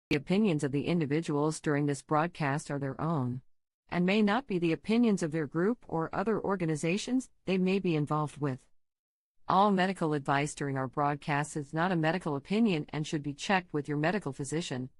The opinions of the individuals during this broadcast are their own, and may not be the opinions of their group or other organizations they may be involved with. All medical advice during our broadcast is not a medical opinion and should be checked with your medical physician.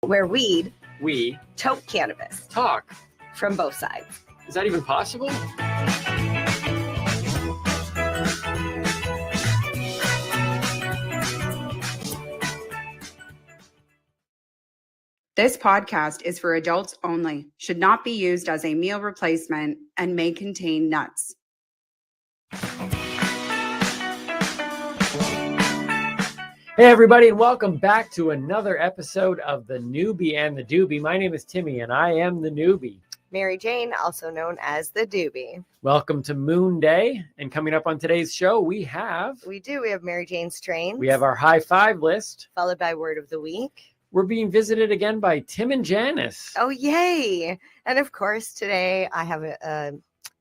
Where we tote cannabis talk from both sides. Is that even possible? This podcast is for adults only, should not be used as a meal replacement, and may contain nuts. Hey everybody, and welcome back to another episode of the Noobie and the Doobie. My name is Timmy and I am the Noobie. Mary Jane, also known as the Doobie. Welcome to Moon Day, and coming up on today's show we have Mary Jane Strains. We have our high five list. Followed by Word of the Week. We're being visited again by Tim and Janice. Oh, yay! And of course, today I have a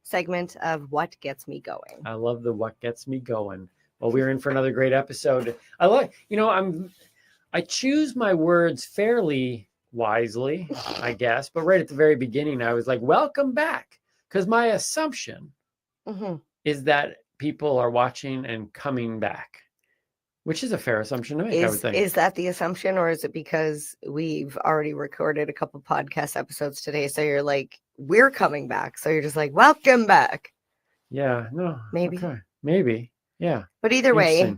segment of What Gets Me Going. I love the What Gets Me Going. Well, we're in for another great episode. I choose my words fairly wisely, I guess. But right at the very beginning, I was like, welcome back. Because my assumption is that people are watching and coming back, which is a fair assumption to make, I would think. Is that the assumption, or is it because we've already recorded a couple podcast episodes today? So you're like, we're coming back. So you're just like, welcome back. Yeah, no. Maybe. Okay. Maybe. Yeah. But either way,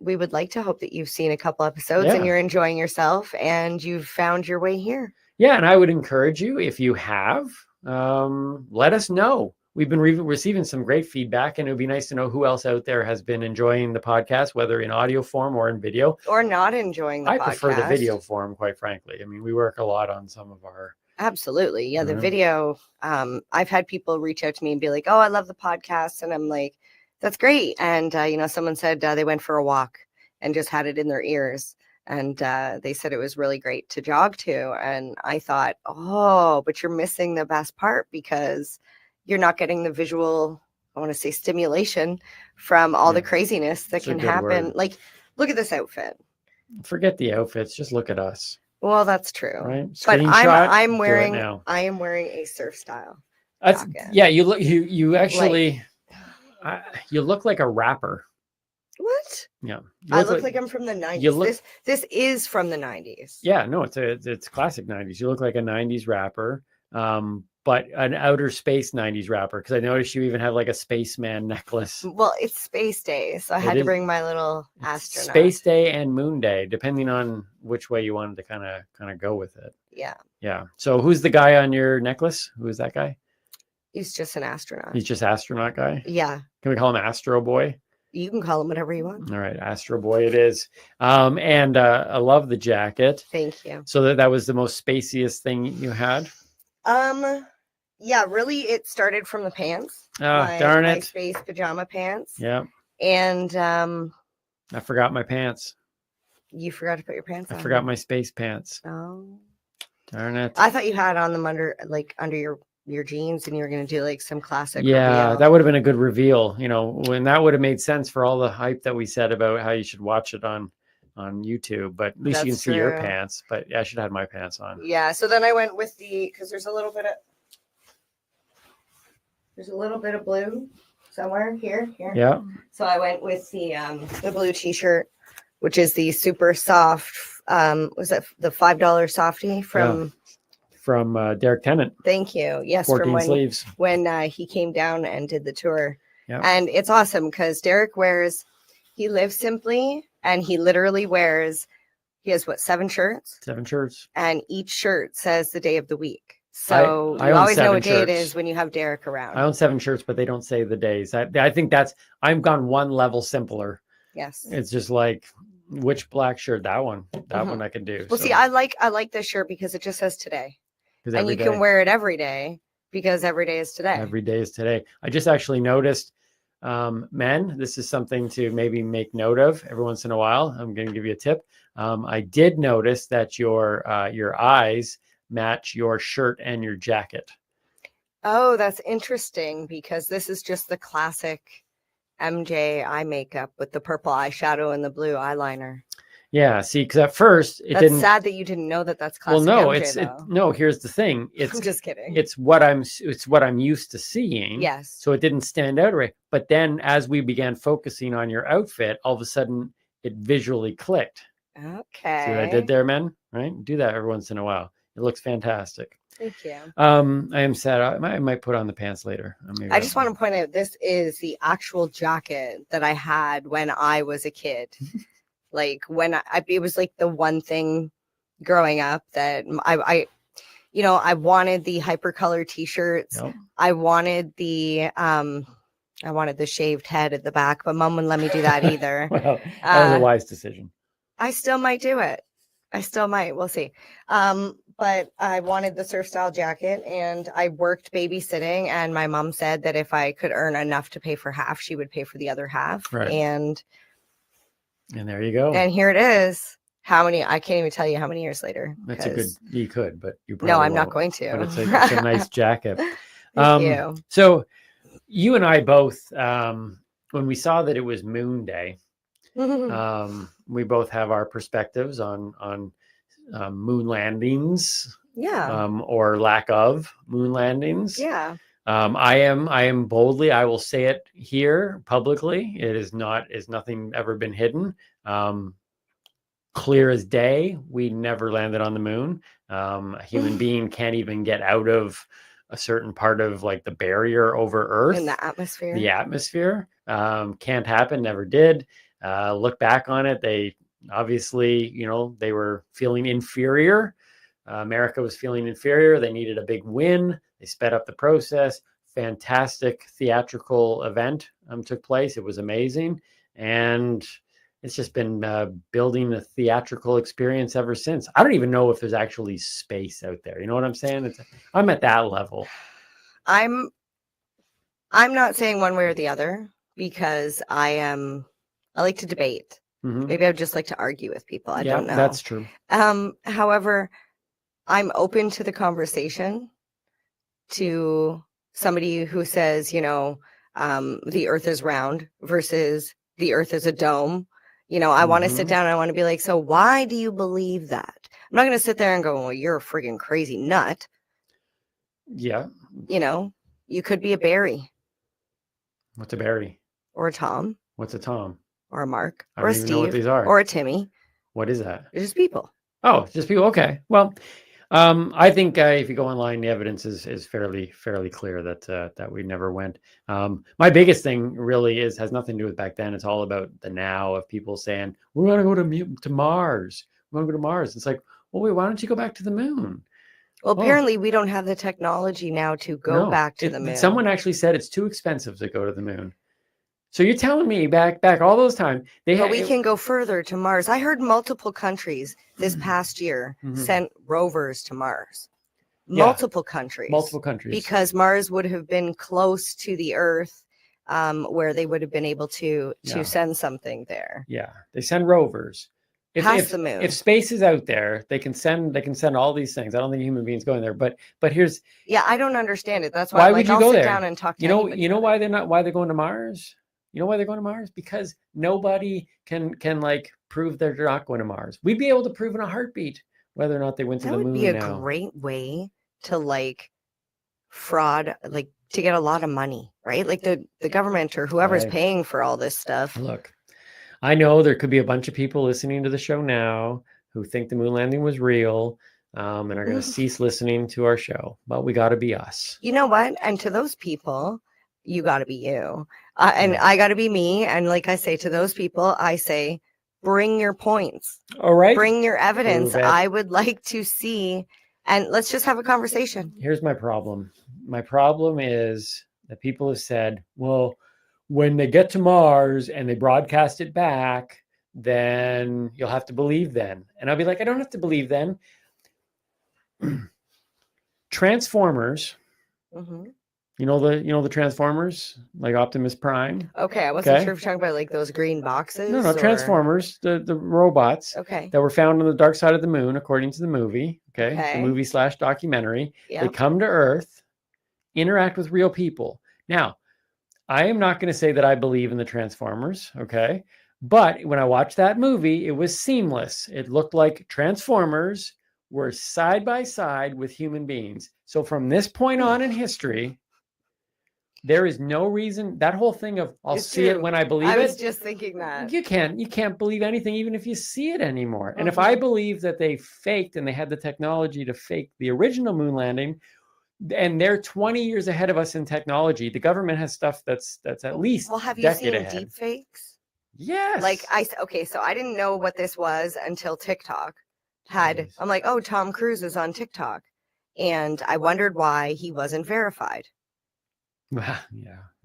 we would like to hope that you've seen a couple episodes and you're enjoying yourself and you've found your way here. Yeah. And I would encourage you, if you have, let us know. We've been receiving some great feedback, and it would be nice to know who else out there has been enjoying the podcast, whether in audio form or in video. Or not enjoying the podcast. I prefer the video form, quite frankly. I mean, we work a lot on some of our... Absolutely. Yeah, the video. I've had people reach out to me and be like, oh, I love the podcast. And I'm like, that's great. And, someone said they went for a walk and just had it in their ears. And they said it was really great to jog to. And I thought, oh, but you're missing the best part because you're not getting the visual, I want to say, stimulation from all the craziness that can happen. Word. Like, look at this outfit. Forget the outfits. Just look at us. Well, that's true. Right? But I am wearing a surf style. Yeah, you actually... you look like a rapper. What? Yeah, I look like I'm from the 90s. This is from the 90s. Yeah, no, it's classic 90s. You look like a 90s rapper, but an outer space 90s rapper, because I noticed you even have like a spaceman necklace. Well, it's Space Day, so I had to bring my little astronaut. Space Day and Moon Day, depending on which way you wanted to kind of go with it. Yeah. Yeah. So who's the guy on your necklace? Who is that guy? He's just an astronaut. He's just astronaut guy? Yeah. Can we call him Astro Boy? You can call him whatever you want. All right. Astro Boy it is. And I love the jacket. Thank you. So that was the most spaciest thing you had? Yeah, really, it started from the pants. Darn it. My space pajama pants. Yeah. And I forgot my pants. You forgot to put your pants on? I forgot my space pants. Oh. Darn it. I thought you had on them under your jeans, and you were going to do like some classic reveal. That would have been a good reveal, when that would have made sense for all the hype that we said about how you should watch it on YouTube, but at least you can see your pants. But yeah, I should have had my pants on. Yeah, so then I went with because there's a little bit of blue somewhere here. Yeah. So I went with the blue t-shirt, which is the super soft was that the $5 softie from Derek Tennant. Thank you. Yes, 14 sleeves. When he came down and did the tour. Yep. And it's awesome because Derek he lives simply, and he literally he has 7 shirts? 7 shirts. And each shirt says the day of the week. So I you own always know 7 what day it shirts. is when you have Derek I around. own 7 shirts, but they don't say the days. I think I've gone one level simpler. Yes. It's just like, which black shirt? That one I can do. Well, see, I like this shirt because it just says today, and you can wear it every day because every day is today. Every day is today. I just actually noticed, men, this is something to maybe make note of every once in a while. I'm going to give you a tip. I did notice that your eyes match your shirt and your jacket. Oh, that's interesting because this is just the classic MJ eye makeup with the purple eyeshadow and the blue eyeliner. Yeah, see, because at first that's sad that you didn't know that that's classic. Well, no, MJ, no. Here's the thing. I'm just kidding. It's what I'm used to seeing. Yes. So it didn't stand out right. But then as we began focusing on your outfit, all of a sudden it visually clicked. Okay. See what I did there, men? Right? Do that every once in a while. It looks fantastic. Thank you. I am sad. I might put on the pants later. I just want to point out this is the actual jacket that I had when I was a kid. Like when it was like the one thing growing up that I wanted the hypercolor t-shirts. Yep. I wanted the shaved head at the back, but mom wouldn't let me do that either. Well, that was a wise decision. I still might do it. I still might. We'll see. But I wanted the surf style jacket and I worked babysitting, and my mom said that if I could earn enough to pay for half, she would pay for the other half. Right. And there you go. And here it is. I can't even tell you how many years later. That's a good, you could, but you probably No, I'm won't. not going to. But it's a nice jacket. Thank you. So you and I both, when we saw that it was Moon Day, we both have our perspectives on moon landings. Yeah. Or lack of moon landings. Yeah. I am boldly, I will say it here publicly. It is nothing ever been hidden. Clear as day, we never landed on the moon. A human being can't even get out of a certain part of like the barrier over Earth. In the atmosphere. The atmosphere. Can't happen, never did. Look back on it, they obviously, they were feeling inferior. America was feeling inferior. They needed a big win. They sped up the process. Fantastic theatrical event took place. It was amazing. And it's just been building a theatrical experience ever since. I don't even know if there's actually space out there. You know what I'm saying? I'm at that level. I'm not saying one way or the other because I like to debate. Mm-hmm. Maybe I would just like to argue with people. I don't know. That's true. However, I'm open to the conversation to somebody who says, the earth is round versus the earth is a dome. I want to sit down and I want to be like, so why do you believe that? I'm not going to sit there and go, well, you're a friggin' crazy nut. Yeah. You could be a Barry. What's a Barry? Or a Tom. What's a Tom? Or a Mark. Or a Steve. Know what these are. Or a Timmy. What is that? They're just people. Oh, just people. Okay. Well, I think if you go online, the evidence is fairly clear that we never went. My biggest thing really has nothing to do with back then. It's all about the now of people saying we want to go to Mars. We want to go to Mars. It's like, well, wait, why don't you go back to the moon? Well, apparently we don't have the technology now to go back to the moon. Someone actually said it's too expensive to go to the moon. So you're telling me back all those time but we can go further to Mars. I heard multiple countries this past year sent rovers to Mars. Multiple countries. Because Mars would have been close to the Earth, where they would have been able to send something there. Yeah, they send rovers. Past the moon. If space is out there, they can send all these things. I don't think human beings going there, but here's. Yeah, I don't understand it. That's why would you go there? Down and talk to you know why they're going to Mars? You know why they're going to Mars? Because nobody can like prove they're not going to Mars. We'd be able to prove in a heartbeat whether or not they went to the moon. That would be a great way to like fraud, like to get a lot of money, right? Like the government or whoever's paying for all this stuff. Look, I know there could be a bunch of people listening to the show now who think the moon landing was real and are going to cease listening to our show. But we got to be us. You know what? And to those people, you got to be you. And I got to be me. And like I say to those people, I say, bring your points. All right. Bring your evidence. I would like to see and let's just have a conversation. Here's my problem. My problem is that people have said, well, when they get to Mars and they broadcast it back, then you'll have to believe then. And I'll be like, I don't have to believe then. Transformers, you know the Transformers, like Optimus Prime. Okay, I wasn't sure if you're talking about like those green boxes. No, Transformers, the robots that were found on the dark side of the moon, according to the movie. The movie / documentary. Yep. They come to Earth, interact with real people. Now, I am not going to say that I believe in the Transformers, okay? But when I watched that movie, it was seamless. It looked like Transformers were side by side with human beings. So from this point on in history, there is no reason, that whole thing of I'll see it when I believe it. I was just thinking that. You can't believe anything even if you see it anymore. And if I believe that they faked and they had the technology to fake the original moon landing, and they're 20 years ahead of us in technology, the government has stuff that's at least have you seen deep fakes? Yes. So I didn't know what this was until TikTok I'm like, oh, Tom Cruise is on TikTok. And I wondered why he wasn't verified. Yeah.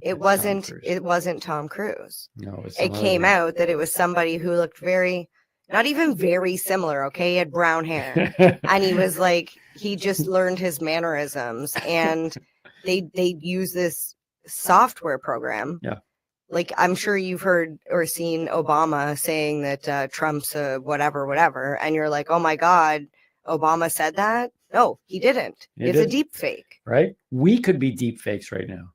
It wasn't Tom Cruise. No, it came out that it was somebody who looked not even very similar. Okay. He had brown hair and he was like, he just learned his mannerisms, and they use this software program. Yeah. Like, I'm sure you've heard or seen Obama saying that Trump's whatever. And you're like, oh my God, Obama said that? No, he didn't. It's a deep fake. Right? We could be deep fakes right now.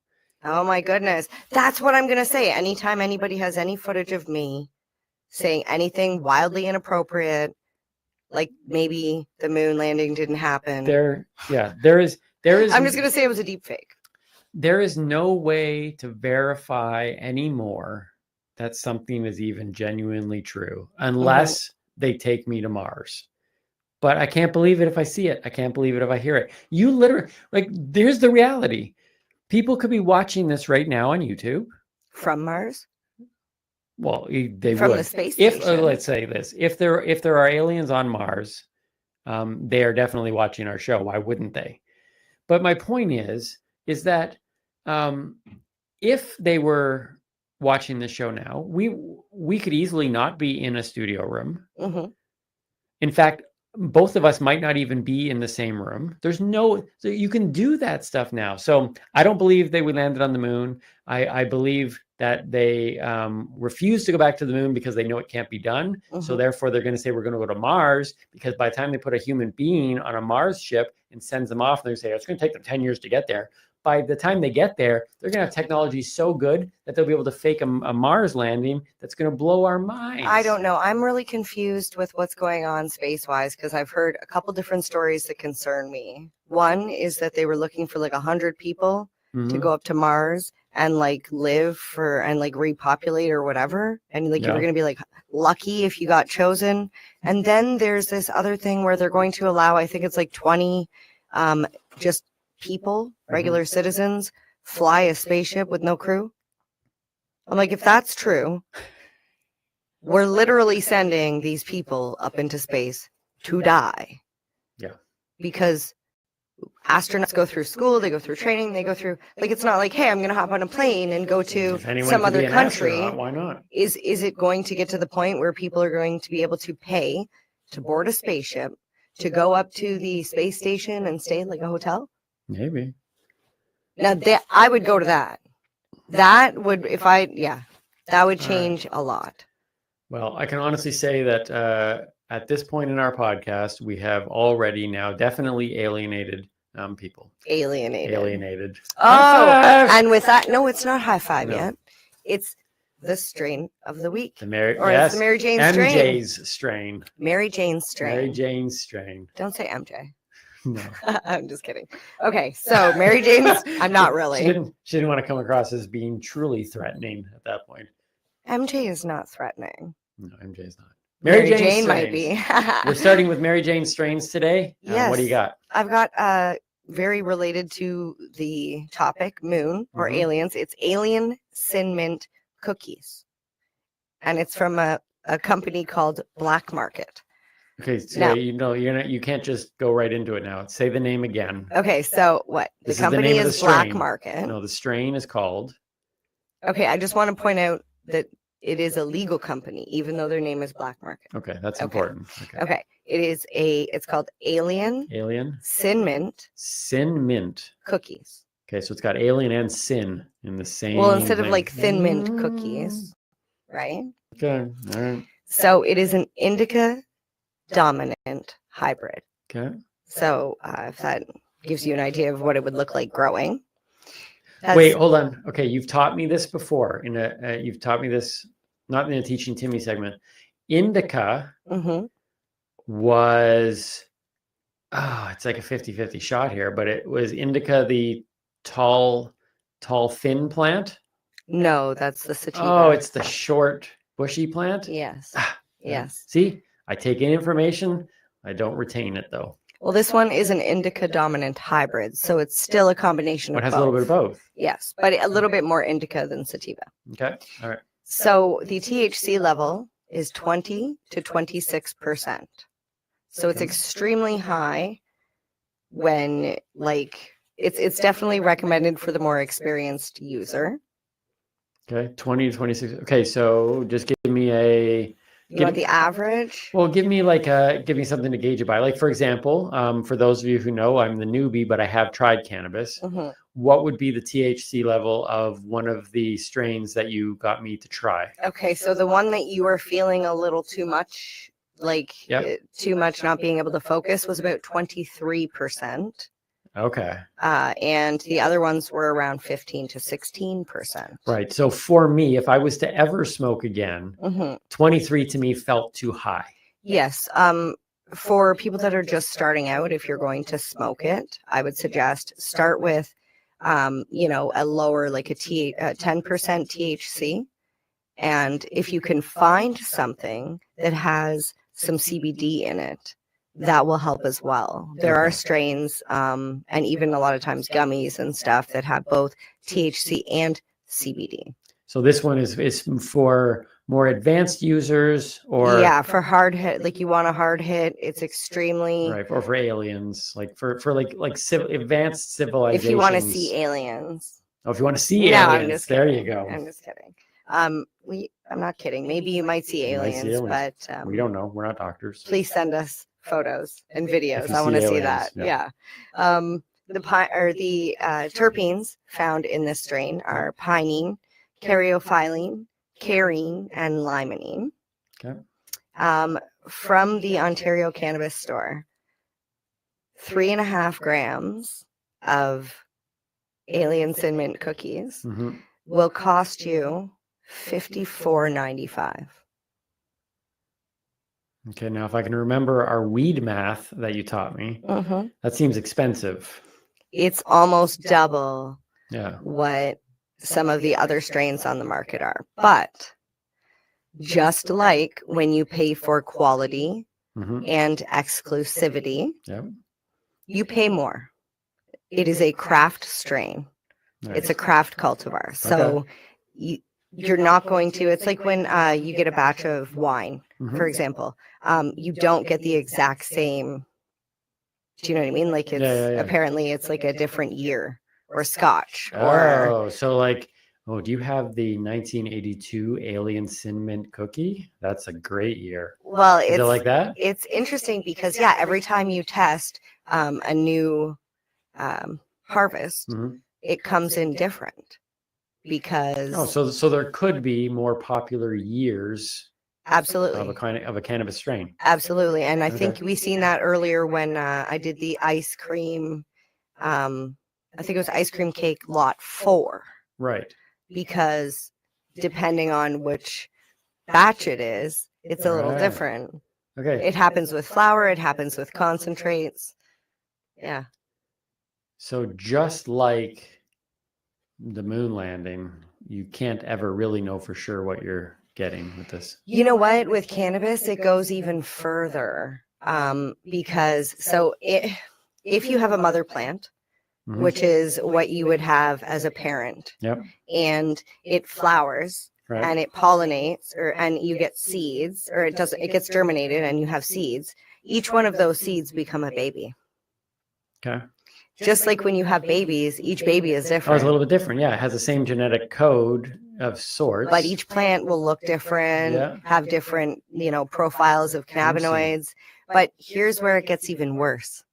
Oh my goodness. That's what I'm going to say. Anytime anybody has any footage of me saying anything wildly inappropriate, like maybe the moon landing didn't happen. There is. I'm just going to say it was a deep fake. There is no way to verify anymore that something is even genuinely true unless they take me to Mars. But I can't believe it if I see it. I can't believe it if I hear it. You literally, there's the reality. People could be watching this right now on YouTube. From Mars? Well, they from would. The space station. Let's say this. If there are aliens on Mars, they are definitely watching our show. Why wouldn't they? But my point is that if they were watching the show now, we could easily not be in a studio room. In fact, both of us might not even be in the same room. So you can do that stuff now. So I don't believe they landed on the moon. I believe that they refuse to go back to the moon because they know it can't be done. So therefore they're going to say, we're going to go to Mars, because by the time they put a human being on a Mars ship and sends them off, they're going to say, it's going to take them 10 years to get there. By the time they get there, they're going to have technology so good that they'll be able to fake a Mars landing that's going to blow our minds. I don't know. I'm really confused with what's going on space-wise, because I've heard a couple different stories that concern me. One is that they were looking for 100 people to go up to Mars and live and repopulate or whatever. And you were going to be lucky if you got chosen. And then there's this other thing where they're going to allow, I think it's 20 just people, regular citizens, fly a spaceship with no crew. I'm like, if that's true, we're literally sending these people up into space to die. Yeah. Because astronauts go through school, they go through training, they go through, it's not like, hey, I'm going to hop on a plane and go to some other country. Why not? Is it going to get to the point where people are going to be able to pay to board a spaceship, to go up to the space station and stay in a hotel? Maybe. Now I would go to that. That would, that would change a lot. Well, I can honestly say that at this point in our podcast, we have already now definitely alienated people. Alienated. Oh, and with that, no, it's not high five yet. It's the strain of the week. It's the Mary Jane strain. MJ's strain. Mary Jane's strain. Mary Jane's strain. Don't say MJ. No. I'm just kidding. Okay, so Mary Jane's, I'm not really. She didn't want to come across as being truly threatening at that point. MJ is not threatening. No, MJ is not. Mary Jane might be. We're starting with Mary Jane strains today. Yes. What do you got? I've got very related to the topic, moon or aliens. It's alien sin mint cookies. And it's from a company called Black Market. Okay, so No. you can't just go right into it now. Say the name again. Okay, so what? The This company name of the is Black strain. Market. No, the strain is called. Okay, I just want to point out that it is a legal company, even though their name is Black Market. Okay, that's Okay. important. Okay, it's called Alien Alien Sin Mint Sin Mint. Cookies. Okay, so it's got alien and sin in the same. Well, instead of name. like Thin Mint cookies, right? Okay, all right. So it is an indica dominant hybrid. Okay. So if that gives you an idea of what it would look like growing. Wait, hold on. Okay, you've taught me this before. You've taught me this not in the Teaching Timmy segment. Indica was, it's like a 50-50 shot here, but it was indica, the tall, thin plant. No, that's the sativa. Oh, it's the short, bushy plant. Yes. Yes. See, I take in information. I don't retain it though. Well, this one is an indica dominant hybrid, so it's still a combination of It has both. a little bit of both. Yes, but a little bit more indica than sativa. Okay. All right. So the THC level is 20 to 26%. So it's extremely high when it's definitely recommended for the more experienced user. Okay. 20 to 26. Okay. So just give me You want the average? Well, give me something to gauge it by. Like, for example, for those of you who know, I'm the newbie, but I have tried cannabis. What would be the THC level of one of the strains that you got me to try? Okay, so the one that you were feeling a little too much, too much not being able to focus, was about 23%. Okay. And the other ones were around 15 to 16%. Right. So for me, if I was to ever smoke again, 23 to me felt too high. Yes. For people that are just starting out, if you're going to smoke it, I would suggest start with, a lower, like a 10% THC. And if you can find something that has some CBD in it, that will help as well. There are strains, and even a lot of times gummies and stuff that have both THC and CBD. So this one is for more advanced users, or for hard hit, like you want a hard hit. It's extremely right, or for aliens, like for advanced civilizations. If you want to see aliens. Oh, if you want to see aliens, I'm just there kidding. you go. I'm just kidding. I'm not kidding. Maybe you might see aliens, but we don't know. We're not doctors. Please send us photos and videos. I want to see that. Yeah. The terpenes found in this strain are pinene, caryophyllene, carine, and limonene. Okay. From the Ontario Cannabis Store, 3.5 grams of Alien Sin Mint cookies will cost you $54.95. Okay, now if I can remember our weed math that you taught me, that seems expensive. It's almost double Yeah. what some of the other strains on the market are. But just like when you pay for quality and exclusivity, you pay more. It is a craft strain. Nice. It's a craft cultivar. So you're not going to, it's like when you get a batch of wine, for example, you don't get the exact same, do you know what I mean? Like it's apparently it's like a different year, or scotch. Do you have the 1982 Alien Sin Mint cookie? That's a great year. Well, is it like that? It's interesting because every time you test a new harvest, it comes in different. Because so there could be more popular years. Absolutely. Of a cannabis strain. Absolutely. And I think we seen that earlier when I did the ice cream. I think it was ice cream cake lot 4. Right. Because depending on which batch it is, it's a little different. Okay. It happens with flour. It happens with concentrates. Yeah. So just like the moon landing, you can't ever really know for sure what you're getting with this. You know what? With cannabis, it goes even further because if you have a mother plant, which is what you would have as a parent, and it flowers and it pollinates, and you get seeds, or it gets germinated and you have seeds, each one of those seeds become a baby. Okay. Just like when you have babies, each baby is Oh, different. it's a little bit different. Yeah, it has the same genetic code of sorts. But each plant will look different, Yeah. have different, profiles of cannabinoids. But here's where it gets even worse.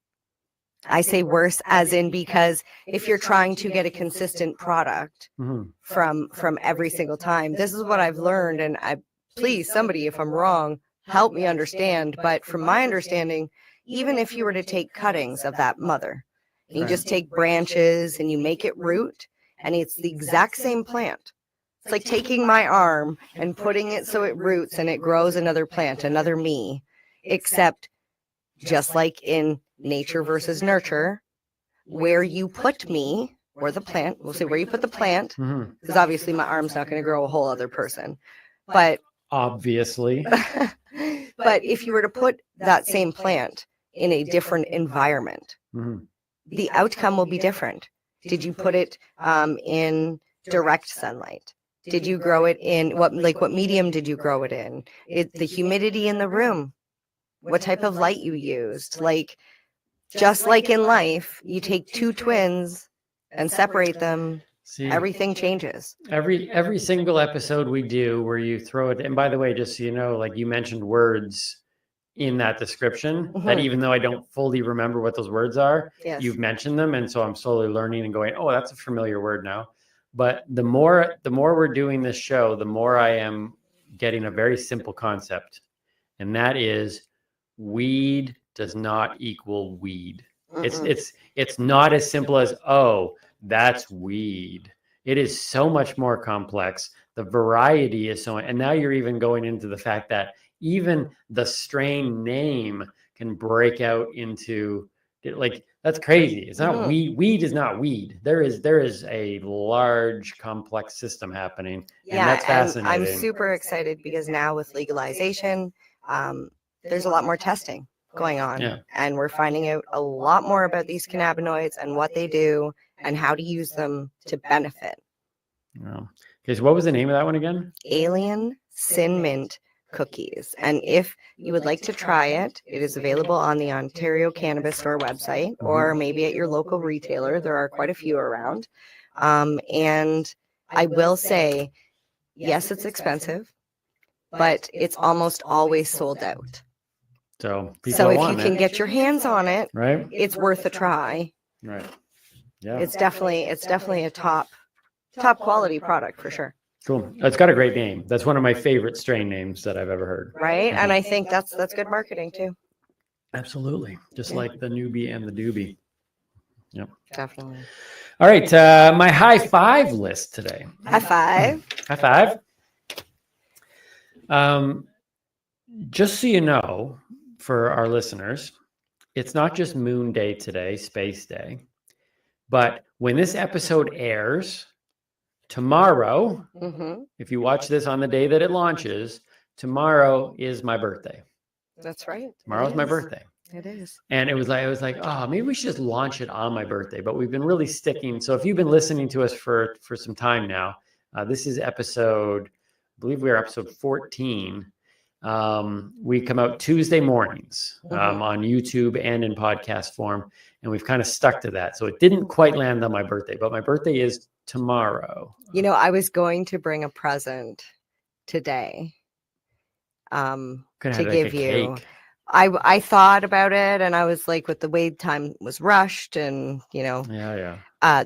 I say worse as in because if you're trying to get a consistent product from every single time, this is what I've learned. And please, somebody, if I'm wrong, help me understand. But from my understanding, even if you were to take cuttings of that mother, and you just take branches and you make it root, and it's the exact same plant. It's like taking my arm and putting it so it roots and it grows another plant, another me, except just like in nature versus nurture, where you put me or the plant, we'll say where you put the plant, because obviously my arm's not going to grow a whole other person. But obviously. But if you were to put that same plant in a different environment, the outcome will be different. Did you put it in direct sunlight? Did you grow it in what medium did you grow it in? The humidity in the room, what type of light you used. Like, just like in life, you take two twins and separate them. See, everything changes. Every single episode we do where you throw it, and by the way, just so you know, like you mentioned words in that description that even though I don't fully remember what those words are, you've mentioned them. And so I'm slowly learning and going, oh, that's a familiar word now. But the more we're doing this show, the more I am getting a very simple concept. And that is weed does not equal weed. It's not as simple as, oh, that's weed. It is so much more complex. The variety is so, and now you're even going into the fact that even the strain name can break out into, like, that's crazy. It's not weed. Weed is not weed. There is a large complex system happening. And that's fascinating. I'm super excited because now with legalization, there's a lot more testing going on, and we're finding out a lot more about these cannabinoids and what they do and how to use them to benefit. Wow. Okay, so what was the name of that one again? Alien Sin Mint cookies. And if you would like to try it, it is available on the Ontario Cannabis Store website or maybe at your local retailer. There are quite a few around. And I will say, yes, it's expensive, but it's almost always sold out. So if you can get your hands on it, right, it's worth a try. Right. Yeah. It's definitely a top quality product for sure. Cool. It's got a great name. That's one of my favorite strain names that I've ever heard. Right. And I think that's good marketing too. Absolutely. Just like the Noobie and the Doobie. Yep. Definitely. All right. My high five list today. High five. High five. Just so you know, for our listeners, it's not just Moon Day today, Space Day, but when this episode airs tomorrow, if you watch this on the day that it launches, tomorrow is my birthday. That's right. Tomorrow's my birthday. It is. And I was like, oh, maybe we should just launch it on my birthday. But we've been really sticking. So if you've been listening to us for some time now, this is episode, I believe we are episode 14. We come out Tuesday mornings on YouTube and in podcast form, and we've kind of stuck to that. So it didn't quite land on my birthday, but my birthday is tomorrow. I was going to bring a present today to give you. Cake. I thought about it, and I was like, with the wait time was rushed, and the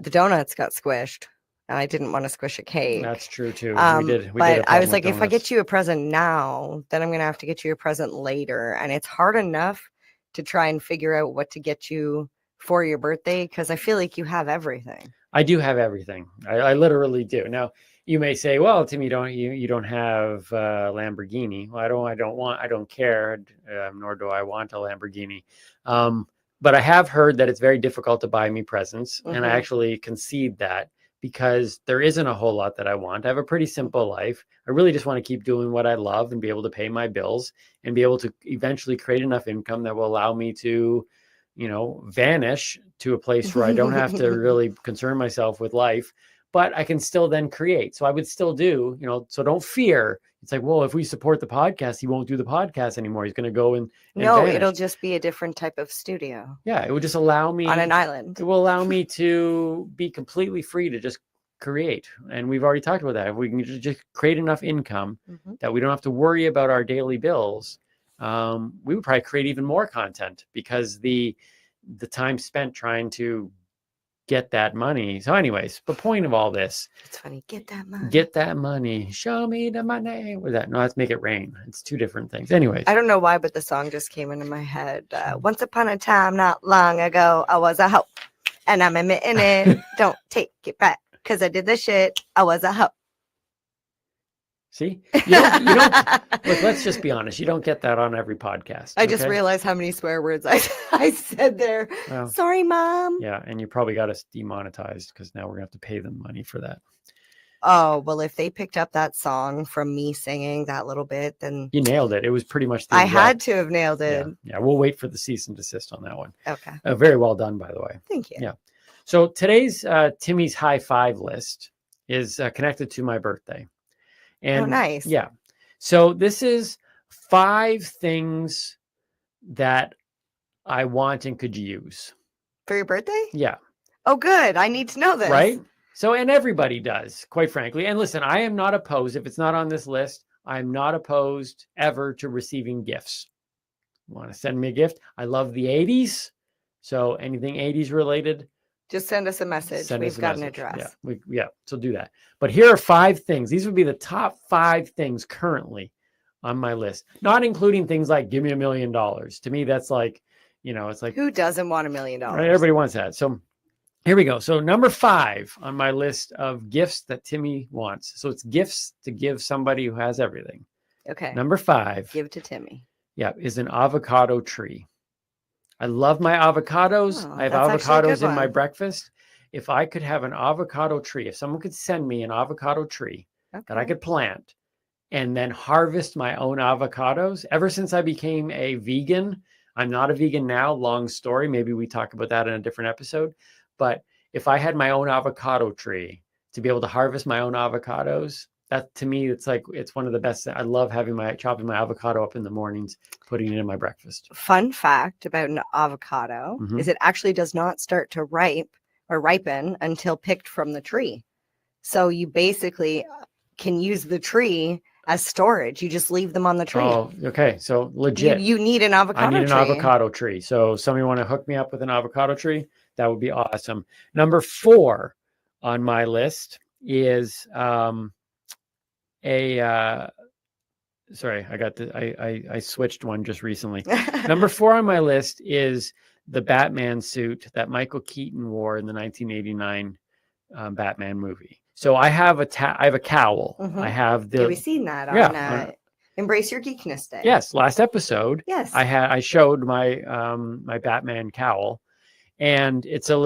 donuts got squished. And I didn't want to squish a cake. That's true too. But I was like, if I get you a present now, then I'm going to have to get you a present later. And it's hard enough to try and figure out what to get you for your birthday, because I feel like you have everything. I do have everything. I literally do. Now, you may say, well, Timmy, you don't have a Lamborghini. Well, I don't care, nor do I want a Lamborghini. But I have heard that it's very difficult to buy me presents. And I actually concede that, because there isn't a whole lot that I want. I have a pretty simple life. I really just want to keep doing what I love and be able to pay my bills and be able to eventually create enough income that will allow me to, vanish to a place where I don't have to really concern myself with life. but I can still then create. So I would still do, so don't fear. It's like, well, if we support the podcast, he won't do the podcast anymore. He's going to go and no, vanish. It'll just be a different type of studio. Yeah, it would just allow me on an island. It will allow me to be completely free to just create. And we've already talked about that. If we can just create enough income that we don't have to worry about our daily bills, we would probably create even more content, because the time spent trying to get that money. So anyways, the point of all this, it's funny, get that money, show me the money. What is that? No, let's make it rain. It's two different things. Anyways, I don't know why, but the song just came into my head. Once upon a time, not long ago, I was a hoe, and I'm admitting it. Don't take it back, because I did the shit. I was a hoe. See, you don't look, let's just be honest. You don't get that on every podcast. I just realized how many swear words I said there. Well, sorry, Mom. Yeah, and you probably got us demonetized, because now we're gonna have to pay them money for that. Oh, well, if they picked up that song from me singing that little bit, then you nailed it. It was pretty much I had to have nailed it. Yeah, we'll wait for the cease and desist on that one. Okay. Very well done, by the way. Thank you. Yeah. So today's Timmy's high five list is connected to my birthday. And nice. Yeah. So this is 5 things that I want and could use. For your birthday? Yeah. Oh, good. I need to know this. Right? So, and everybody does, quite frankly. And listen, I am not opposed. If it's not on this list, I'm not opposed ever to receiving gifts. Want to send me a gift? I love the 80s. So anything 80s related, just send us a message. We've got an address. Yeah, so do that. But here are 5 things. These would be the top 5 things currently on my list, not including things like give me $1 million. To me, that's like, it's like, who doesn't want $1 million? Right? Everybody wants that. So here we go. So number 5 on my list of gifts that Timmy wants. So it's gifts to give somebody who has everything. Okay. Number 5. Give to Timmy. Yeah, is an avocado tree. I love my avocados. I have avocados in my breakfast. If I could have an avocado tree, if someone could send me an avocado tree that I could plant and then harvest my own avocados. Ever since I became a vegan, I'm not a vegan now, long story. Maybe we talk about that in a different episode. But if I had my own avocado tree to be able to harvest my own avocados, that to me, it's one of the best. I love chopping my avocado up in the mornings, putting it in my breakfast. Fun fact about an avocado is it actually does not start to ripen until picked from the tree. So you basically can use the tree as storage. You just leave them on the tree. Oh, okay. So legit. You need an avocado tree. I need an avocado tree. So somebody want to hook me up with an avocado tree? That would be awesome. Number 4 on my list is I switched one just recently. Number 4 on my list is the Batman suit that Michael Keaton wore in the 1989 Batman movie. So I have a cowl. I have the. Have we seen that on Embrace Your Geekness Day? Yes, last episode. Yes, I showed my my Batman cowl, and it's a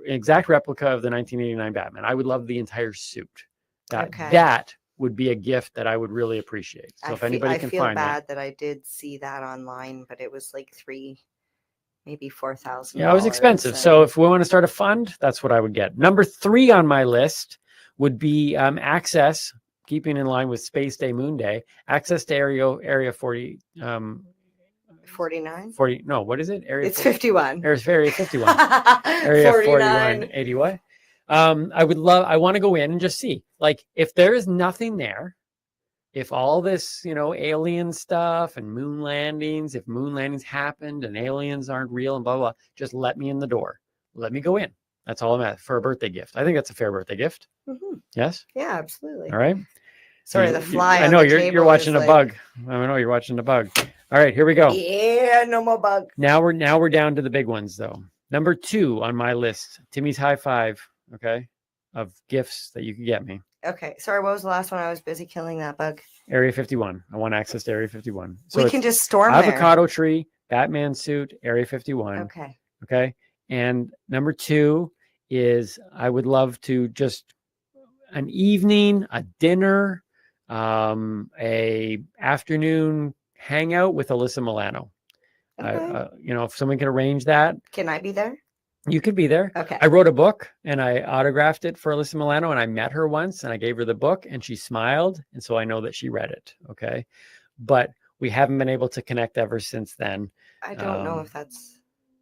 exact replica of the 1989 Batman. I would love the entire suit. That would be a gift that I would really appreciate. So if anybody can find it. I feel bad that I did see that online, but it was like maybe $4,000. Yeah, it was expensive. So if we want to start a fund, that's what I would get. Number 3 on my list would be access, keeping in line with Space Day, Moon Day, access to Area 40. 49? 40. No, what is it? It's 51. Area 51. Area 41. 80 what? I want to go in and just see, like, if there is nothing there, if all this, alien stuff and moon landings, if moon landings happened and aliens aren't real and blah, blah, just let me in the door. Let me go in. That's all I'm at for a birthday gift. I think that's a fair birthday gift. Yes? Yeah, absolutely. All right. Sorry, the fly. I know you're watching a bug. I know you're watching a bug. All right, here we go. Yeah, no more bug. Now we're down to the big ones though. Number 2 on my list, Timmy's high five. Okay, of gifts that you could get me. Okay, sorry, what was the last one? I was busy killing that bug. Area 51. I want access to Area 51. So we can just storm avocado tree, Batman suit, Area 51. Okay. And number 2 is I would love to just an evening, a dinner, a afternoon hangout with Alyssa Milano. Okay. If someone can arrange that. Can I be there? You could be there. Okay. I wrote a book and I autographed it for Alyssa Milano, and I met her once and I gave her the book and she smiled. And so I know that she read it. Okay. But we haven't been able to connect ever since then. I don't know if that's.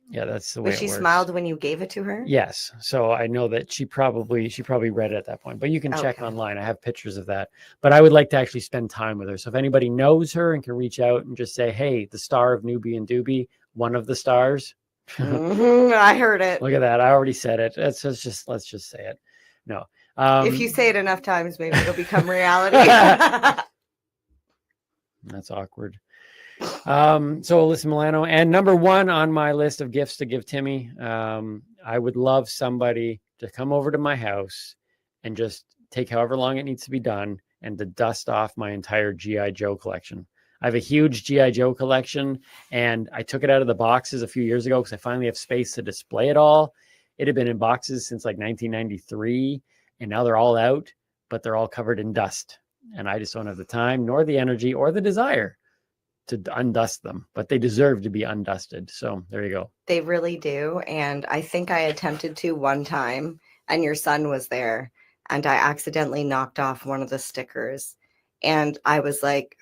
Yeah, that's the way Was she it works. smiled when you gave it to her? Yes. So I know that she probably read it at that point, but you can check Okay. online. I have pictures of that, but I would like to actually spend time with her. So if anybody knows her and can reach out and just say, hey, the star of Noobie and Doobie, one of the stars. I heard it. Look at that. I already said it. Let's just say it. No. If you say it enough times, maybe it'll become reality. That's awkward. So Alyssa Milano, and number one on my list of gifts to give Timmy, I would love somebody to come over to my house and just take however long it needs to be done and to dust off my entire G.I. Joe collection. I have a huge G.I. Joe collection, and I took it out of the boxes a few years ago because I finally have space to display it all. It had been in boxes since like 1993, and now they're all out, but they're all covered in dust. And I just don't have the time, nor the energy, or the desire to undust them, but they deserve to be undusted. So there you go. They really do. And I think I attempted to one time, and your son was there, and I accidentally knocked off one of the stickers. And I was like,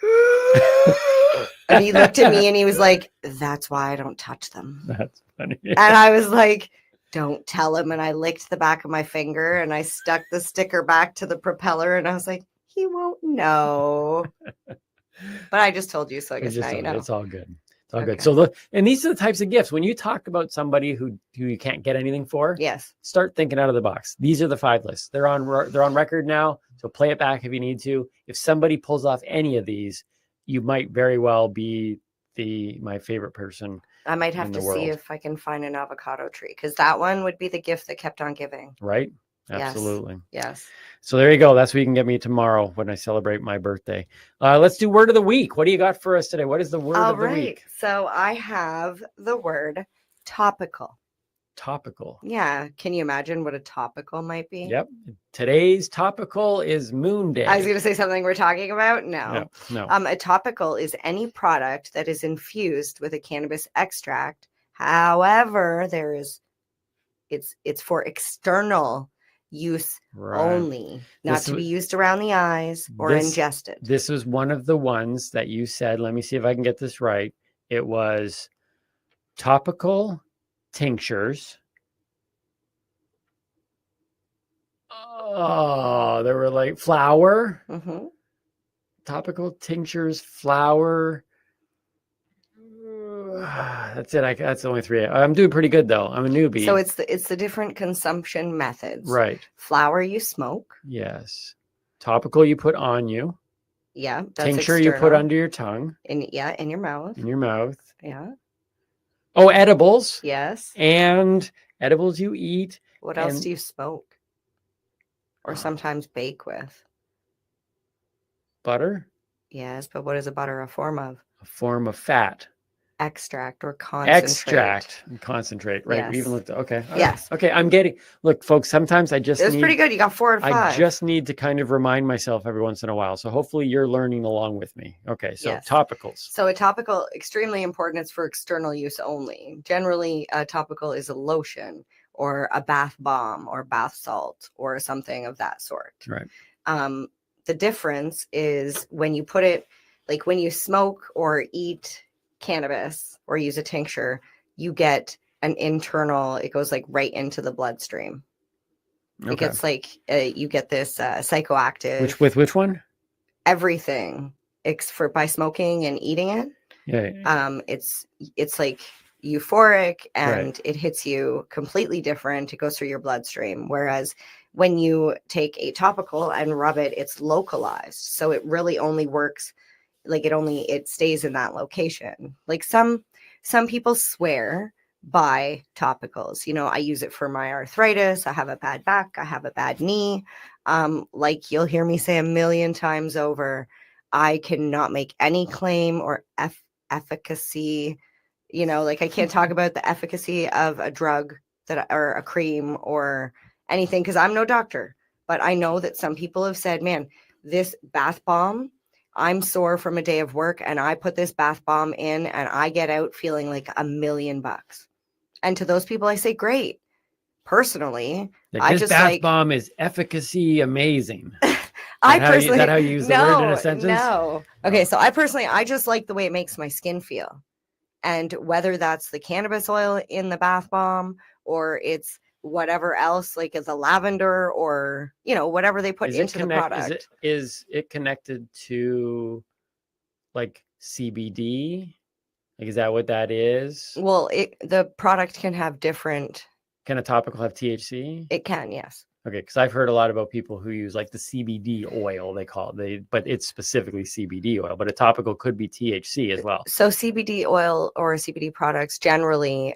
and he looked at me and he was like, that's why I don't touch them. That's funny. And I was like, don't tell him. And I licked the back of my finger and I stuck the sticker back to the propeller. And I was like, he won't know. But I just told you, so I guess now you know. It's all good. It's all Okay. good. So and these are the types of gifts. When you talk about somebody who you can't get anything for, Yes. start thinking out of the box. These are the 5 lists. They're on record now. So play it back if you need to. If somebody pulls off any of these, you might very well be my favorite person. I might have to see if I can find an avocado tree, because that one would be the gift that kept on giving. Right? Yes. Absolutely. Yes. So there you go. That's what you can get me tomorrow when I celebrate my birthday. Let's do word of the week. What do you got for us today? What is the word of the week? So I have the word topical. Topical. Yeah. Can you imagine what a topical might be? Yep. Today's topical is Moon Day. I was going to say something we're talking about. No. A topical is any product that is infused with a cannabis extract. However, it's for external use only, not to be used around the eyes or ingested. This was one of the ones that you said. Let me see if I can get this right. It was topical tinctures. Oh, they were like flour. Mm-hmm. Topical tinctures, flour. That's it. That's only 3. I'm doing pretty good though. I'm a newbie. So it's the different consumption methods. Right. Flour you smoke. Yes. Topical you put on you. Yeah. That's Tincture external. you put under your tongue. In your mouth. In your mouth. Yeah. Oh, edibles. Yes. And edibles you eat. What else do you smoke? Or sometimes bake with? Butter. Yes, but what is a butter a form of? A form of fat. Extract or concentrate. Extract and concentrate, right? Yes. We even looked. Okay. Yes. Okay. I'm getting. Look, folks. Sometimes I just. It was pretty good. You got 4 out of 5. I just need to kind of remind myself every once in a while. So hopefully you're learning along with me. Okay. So Yes. topicals. So a topical, extremely important. It's for external use only. Generally, a topical is a lotion or a bath bomb or bath salt or something of that sort. Right. The difference is when you put it, like when you smoke or eat cannabis or use a tincture, you get an internal, it goes like right into the bloodstream. Okay. It gets like, you get this psychoactive. Which one? Everything. By smoking and eating it. Yeah. It's like euphoric and Right. it hits you completely different. It goes through your bloodstream. Whereas when you take a topical and rub it, it's localized. So it really only works, like it stays in that location. Like some people swear by topicals. You know, I use it for my arthritis. I have a bad back. I have a bad knee. Like you'll hear me say a million times over, I cannot make any claim or efficacy. You know, like I can't talk about the efficacy of a drug or a cream or anything because I'm no doctor. But I know that some people have said, man, this bath bomb, I'm sore from a day of work and I put this bath bomb in and I get out feeling like $1 million. And to those people, I say, great. personally, Like, I this just bath like bomb is efficacy amazing. I Is personally that how you use the word in a sentence? no. Okay, so I just like the way it makes my skin feel. And whether that's the cannabis oil in the bath bomb or it's whatever else, like it's a lavender or, you know, whatever they put into the product. Is it connected to like CBD? Like, is that what that is? Well, the product can have different. Can a topical have THC? It can, yes. Okay, because I've heard a lot about people who use like the CBD oil, they call it, but it's specifically CBD oil, but a topical could be THC as well. So CBD oil or CBD products generally,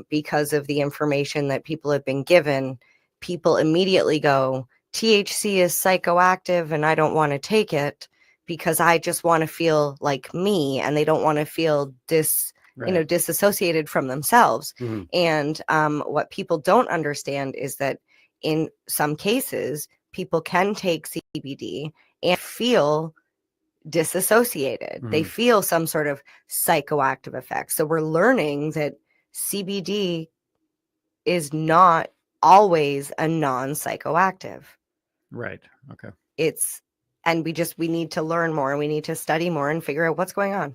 because of the information that people have been given, people immediately go, THC is psychoactive and I don't want to take it because I just want to feel like me, and they don't want to feel disassociated from themselves. Mm-hmm. And what people don't understand is that in some cases, people can take CBD and feel disassociated. Mm-hmm. They feel some sort of psychoactive effect. So we're learning that CBD is not always a non-psychoactive. Right. Okay. And we need to learn more, and we need to study more and figure out what's going on.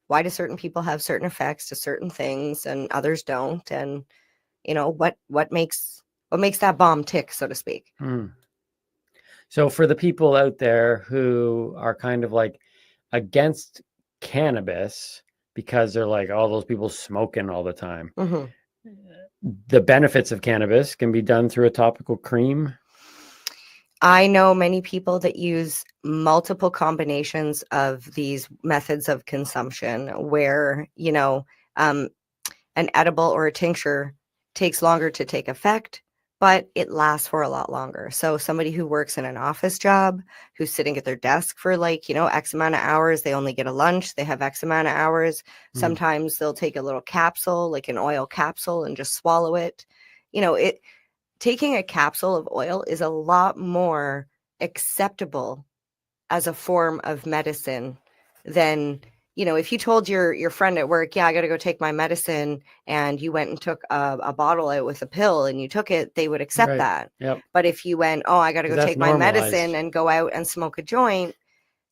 Why do certain people have certain effects to certain things and others don't? And you know, what makes that bomb tick, so to speak. Mm. So for the people out there who are kind of like against cannabis because they're like, all those people smoking all the time, Mm-hmm. the benefits of cannabis can be done through a topical cream. I know many people that use multiple combinations of these methods of consumption where, you know, an edible or a tincture takes longer to take effect, but it lasts for a lot longer. So somebody who works in an office job, who's sitting at their desk for like, you know, X amount of hours, they only get a lunch, they have X amount of hours. Mm-hmm. Sometimes they'll take a little capsule, like an oil capsule, and just swallow it. You know, taking a capsule of oil is a lot more acceptable as a form of medicine than, you know, if you told your friend at work, yeah, I got to go take my medicine, and you went and took a bottle out with a pill and you took it, they would accept that. Yep. But if you went, oh, I got to go take my medicine and go out and smoke a joint,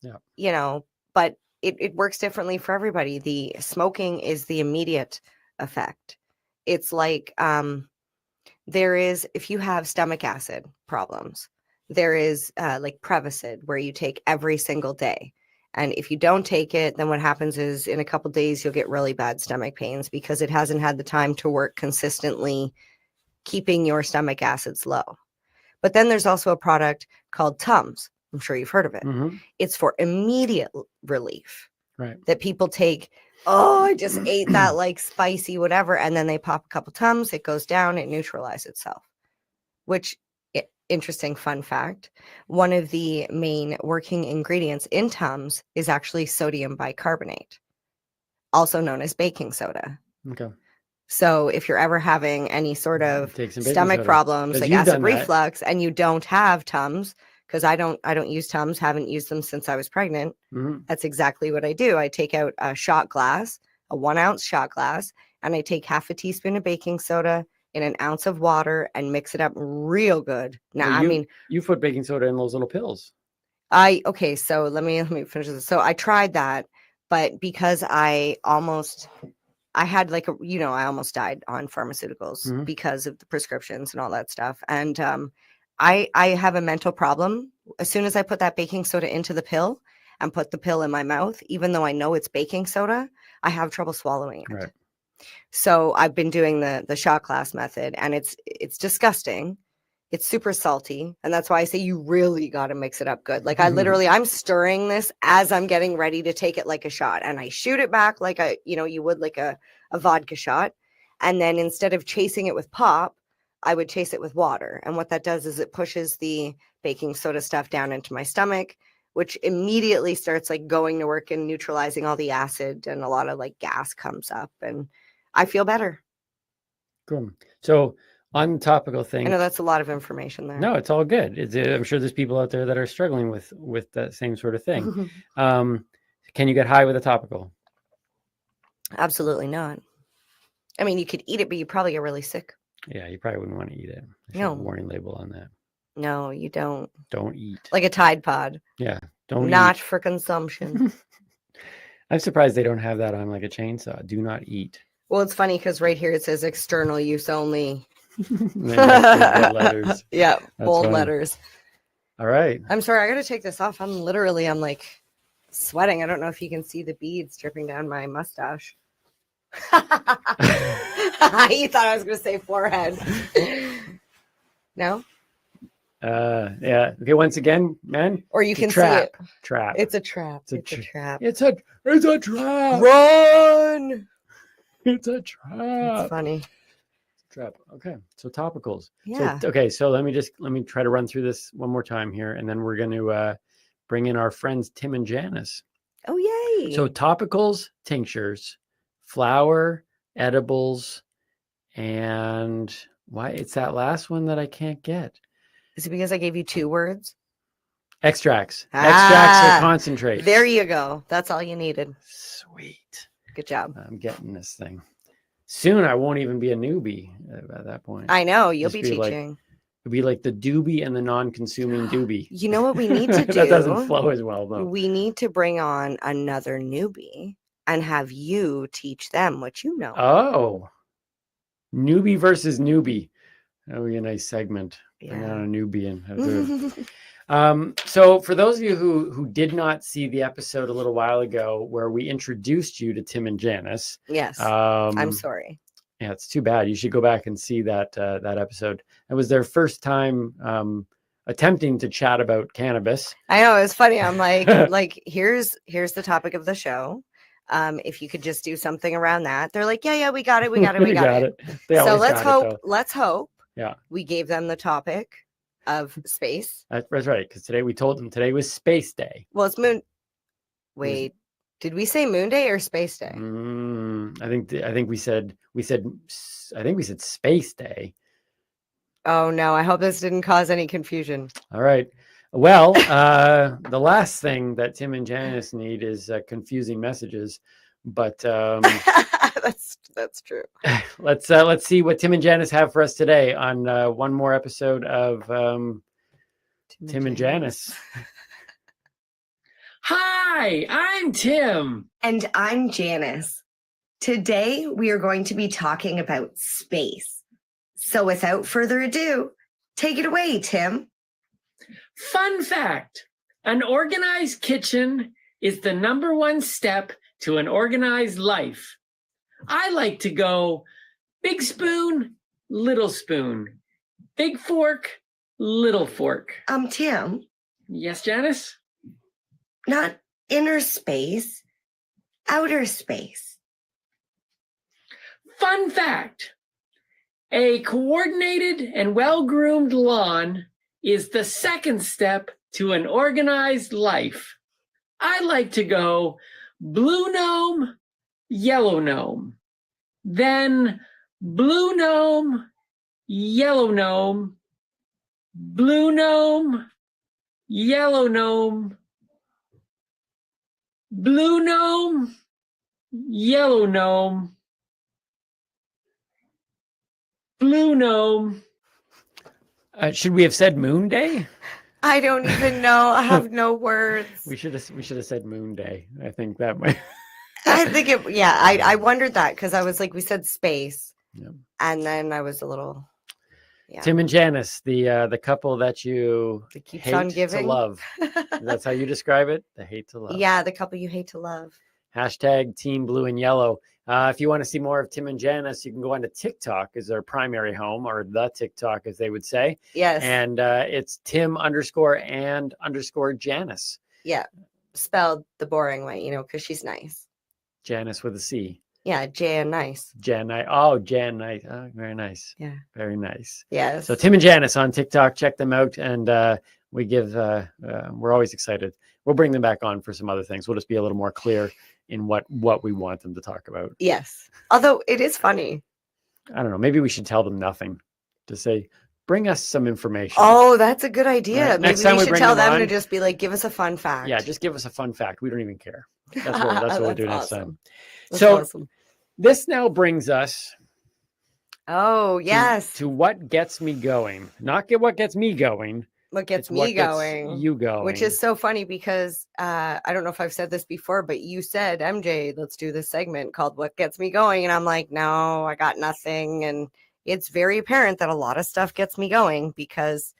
you know, but it works differently for everybody. The smoking is the immediate effect. It's like, there is, if you have stomach acid problems, there is like Prevacid, where you take every single day. And if you don't take it, then what happens is in a couple of days, you'll get really bad stomach pains because it hasn't had the time to work consistently keeping your stomach acids low. But then there's also a product called Tums. I'm sure you've heard of it. Mm-hmm. It's for immediate relief. Right. That people take. Oh, I just ate that like spicy whatever. And then they pop a couple Tums, it goes down, it neutralizes itself. Which, interesting fun fact, one of the main working ingredients in Tums is actually sodium bicarbonate, also known as baking soda. Okay. So if you're ever having any sort of stomach problems like acid reflux and you don't have Tums, because I don't use Tums, haven't used them since I was pregnant. Mm-hmm. That's exactly what I do. I take out a shot glass, a 1 ounce shot glass, and I take half a teaspoon of baking soda in an ounce of water and mix it up real good. Now, you put baking soda in those little pills. Okay, so let me finish this. So I tried that, but because I almost died on pharmaceuticals mm-hmm. because of the prescriptions and all that stuff. And I have a mental problem. As soon as I put that baking soda into the pill and put the pill in my mouth, even though I know it's baking soda, I have trouble swallowing it. Right. So I've been doing the shot glass method, and it's disgusting. It's super salty. And that's why I say you really got to mix it up good. Like I'm stirring this as I'm getting ready to take it like a shot, and I shoot it back like you would like a vodka shot. And then instead of chasing it with pop, I would chase it with water. And what that does is it pushes the baking soda stuff down into my stomach, which immediately starts like going to work and neutralizing all the acid, and a lot of like gas comes up, and I feel better. Cool. So on the topical thing, I know that's a lot of information there. No, it's all good. I'm sure there's people out there that are struggling with that same sort of thing. Can you get high with a topical? Absolutely not. I mean, you could eat it, but you probably get really sick. Yeah, you probably wouldn't want to eat it. There's No. a warning label on that. No, you don't. Don't eat. Like a Tide Pod. Yeah, don't Not eat. for consumption. I'm surprised they don't have that on like a chainsaw. Do not eat. Well, it's funny because right here it says external use only. Bold letters. Yeah, That's bold funny. letters. All right. I'm sorry, I gotta take this off. I'm like sweating. I don't know if you can see the beads dripping down my mustache. You thought I was gonna say forehead. No? Yeah. Okay, once again, man. Or you can trap. see it. Trap. It's a trap. It's a It's a trap. It's a trap. Run! It's a trap. It's funny. Trap. Okay. So topicals. Yeah. So let me try to run through this one more time here, and then we're going to bring in our friends Tim and Janice. Oh, yay. So topicals, tinctures, flower, edibles, and why it's that last one that I can't get. Is it because I gave you 2 words? Extracts. Ah, Extracts or concentrates. There you go. That's all you needed. Sweet. Good job. I'm getting this thing. Soon I won't even be a newbie at that point. I know. You'll Just be be like- teaching. It'd be like the doobie and the non-consuming doobie. You know what we need to do? That doesn't flow as well, though. We need to bring on another newbie and have you teach them what you know. Oh, newbie versus newbie. That would be a nice segment. Bring Yeah. on a newbie and have her. So for those of you who did not see the episode a little while ago where we introduced you to Tim and Janice, Yes. I'm I'm sorry. Yeah, it's too bad. You should go back and see that episode. It was their first time attempting to chat about cannabis. I know, it's funny. I'm like here's the topic of the show. If you could just do something around that. They're like, yeah, we got it. We got it. They So always let's got it, hope. Let's hope. Yeah. We gave them the topic of space. That's right. Because today we told them today was Space Day. Well, it's moon. Wait, did we say Moon Day or Space Day? I think we said Space Day. Oh no, I hope this didn't cause any confusion. All right. Well, the last thing that Tim and Janice need is confusing messages. But that's true. let's see what Tim and Janice have for us today on one more episode of Tim and Janice. Hi, I'm Tim. And I'm Janice. Today we are going to be talking about space. So without further ado, take it away, Tim. Fun fact: an organized kitchen is the #1 step to an organized life. I like to go big spoon, little spoon, big fork, little fork. Tim, Yes, Janice? not inner space, outer space. Fun fact: a coordinated and well-groomed lawn is the 2nd step to an organized life. I like to go blue gnome, yellow gnome, then blue gnome, yellow gnome, blue gnome, yellow gnome, blue gnome, yellow gnome, blue gnome. Should we have said Moon Day? I don't even know. I have no words. We should have said Moon Day. I think that might. I think it. Yeah, I wondered that because I was like, we said space, Yeah. and then I was a little. Yeah. Tim and Janice, the couple that you It keeps hate on to giving. love. That's how you describe it. The hate to love. Yeah, the couple you hate to love. Hashtag Team Blue and Yellow. If you want to see more of Tim and Janice, you can go on to TikTok as their primary home, or the TikTok as they would say. Yes. And it's Tim_and_Janice. Yeah, spelled the boring way, because she's nice. Janice with a C. Yeah, Jan nice. Jan Nice. Oh, Jan Nice. Oh, very nice. Yeah. Very nice. Yes. So Tim and Janice on TikTok, check them out. And we give, we're always excited. We'll bring them back on for some other things. We'll just be a little more clear in what we want them to talk about. Yes. Although it is funny. I don't know. Maybe we should tell them nothing. To say, bring us some information. Oh, that's a good idea. Right. Maybe Next time we we should bring tell them them to on- just be like, give us a fun fact. Yeah, just give us a fun fact. We don't even care. That's what we'll do next time. That's So awesome. this now brings us Oh, yes. To what gets me going, not get what gets me going. What gets It's me what gets going. you going. Which is so funny because I don't know if I've said this before, but you said, MJ, let's do this segment called What Gets Me Going. And I'm like, no, I got nothing. And it's very apparent that a lot of stuff gets me going because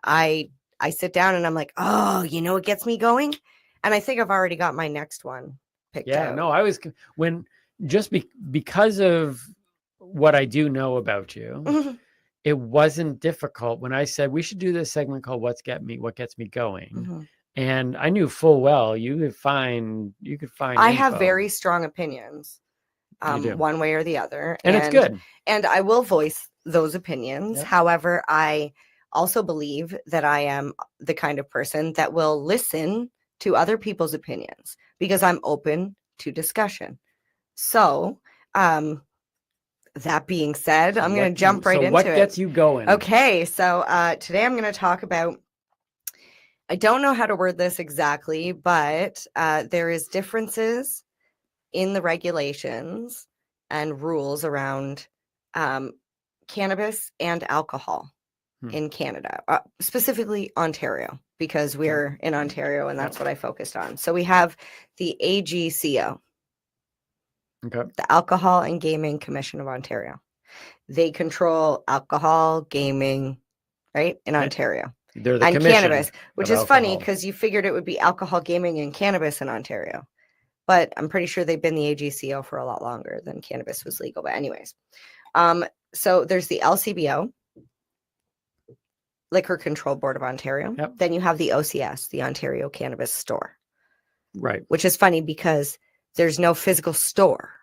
I sit down and I'm like, oh, you know what gets me going? And I think I've already got my next one picked out. No, I was because of what I do know about you. It wasn't difficult when I said we should do this segment called What Gets Me Going. And I knew full well you could find I info. have very strong opinions, one way or the other. And it's good. And I will voice those opinions. Yep. However, I also believe that I am the kind of person that will listen to other people's opinions because I'm open to discussion. So, that being said, I'm going to jump right into it. So what gets you going? Okay, so today I'm going to talk about, I don't know how to word this exactly, but there is differences in the regulations and rules around cannabis and alcohol in Canada, specifically Ontario, because we're in Ontario and that's what I focused on. So we have the AGCO. Okay. The Alcohol and Gaming Commission of Ontario. They control alcohol, gaming, right, in Ontario. They're the and cannabis, which is alcohol. funny because you figured it would be alcohol, gaming, and cannabis in Ontario. But I'm pretty sure they've been the AGCO for a lot longer than cannabis was legal. But anyways, so there's the LCBO, Liquor Control Board of Ontario. Yep. Then you have the OCS, the Ontario Cannabis Store. Right. Which is funny because there's no physical store.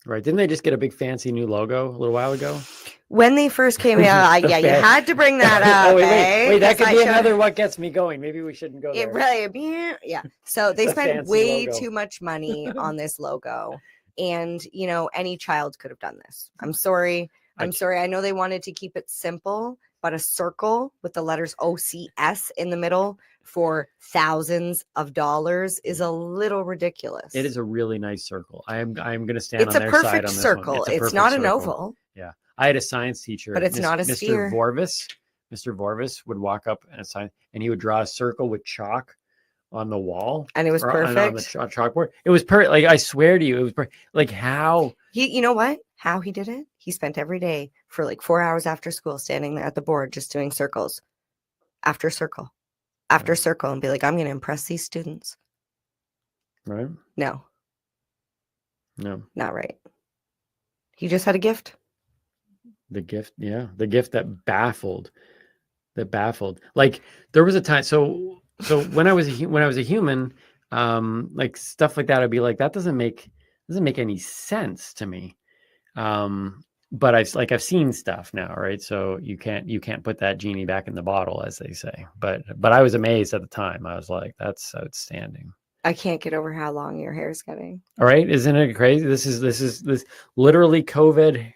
Right. Didn't they just get a big fancy new logo a little while ago? When they first came out, you had to bring that up. Wait, that could be another What Gets Me Going. Maybe we shouldn't go there. It really, yeah. So they spent way too much money on this logo. And, you know, any child could have done this. I'm sorry. I know they wanted to keep it simple, but a circle with the letters OCS in the middle for thousands of dollars is a little ridiculous. It is a really nice circle. I'm going to stand on their side on this one. It's a perfect circle. It's not an oval. Yeah. I had a science teacher, but it's not a sphere. Mr. Vorvis would walk up and he would draw a circle with chalk on the wall. And it was perfect. On the chalkboard. It was perfect. Like, I swear to you, it was perfect. Like, how? You know what? How he did it? He spent every day for like 4 hours after school standing there at the board just doing circles after circle after circle and be like, I'm going to impress these students. Right? No. Not right. He just had a gift. The gift, yeah. The gift that baffled. Like, there was a time. So when I was a human, like stuff like that, I'd be like, that doesn't make any sense to me. But I've seen stuff now, right? So you can't put that genie back in the bottle, as they say. But I was amazed at the time. I was like, that's outstanding. I can't get over how long your hair is getting. All right, isn't it crazy? This is literally COVID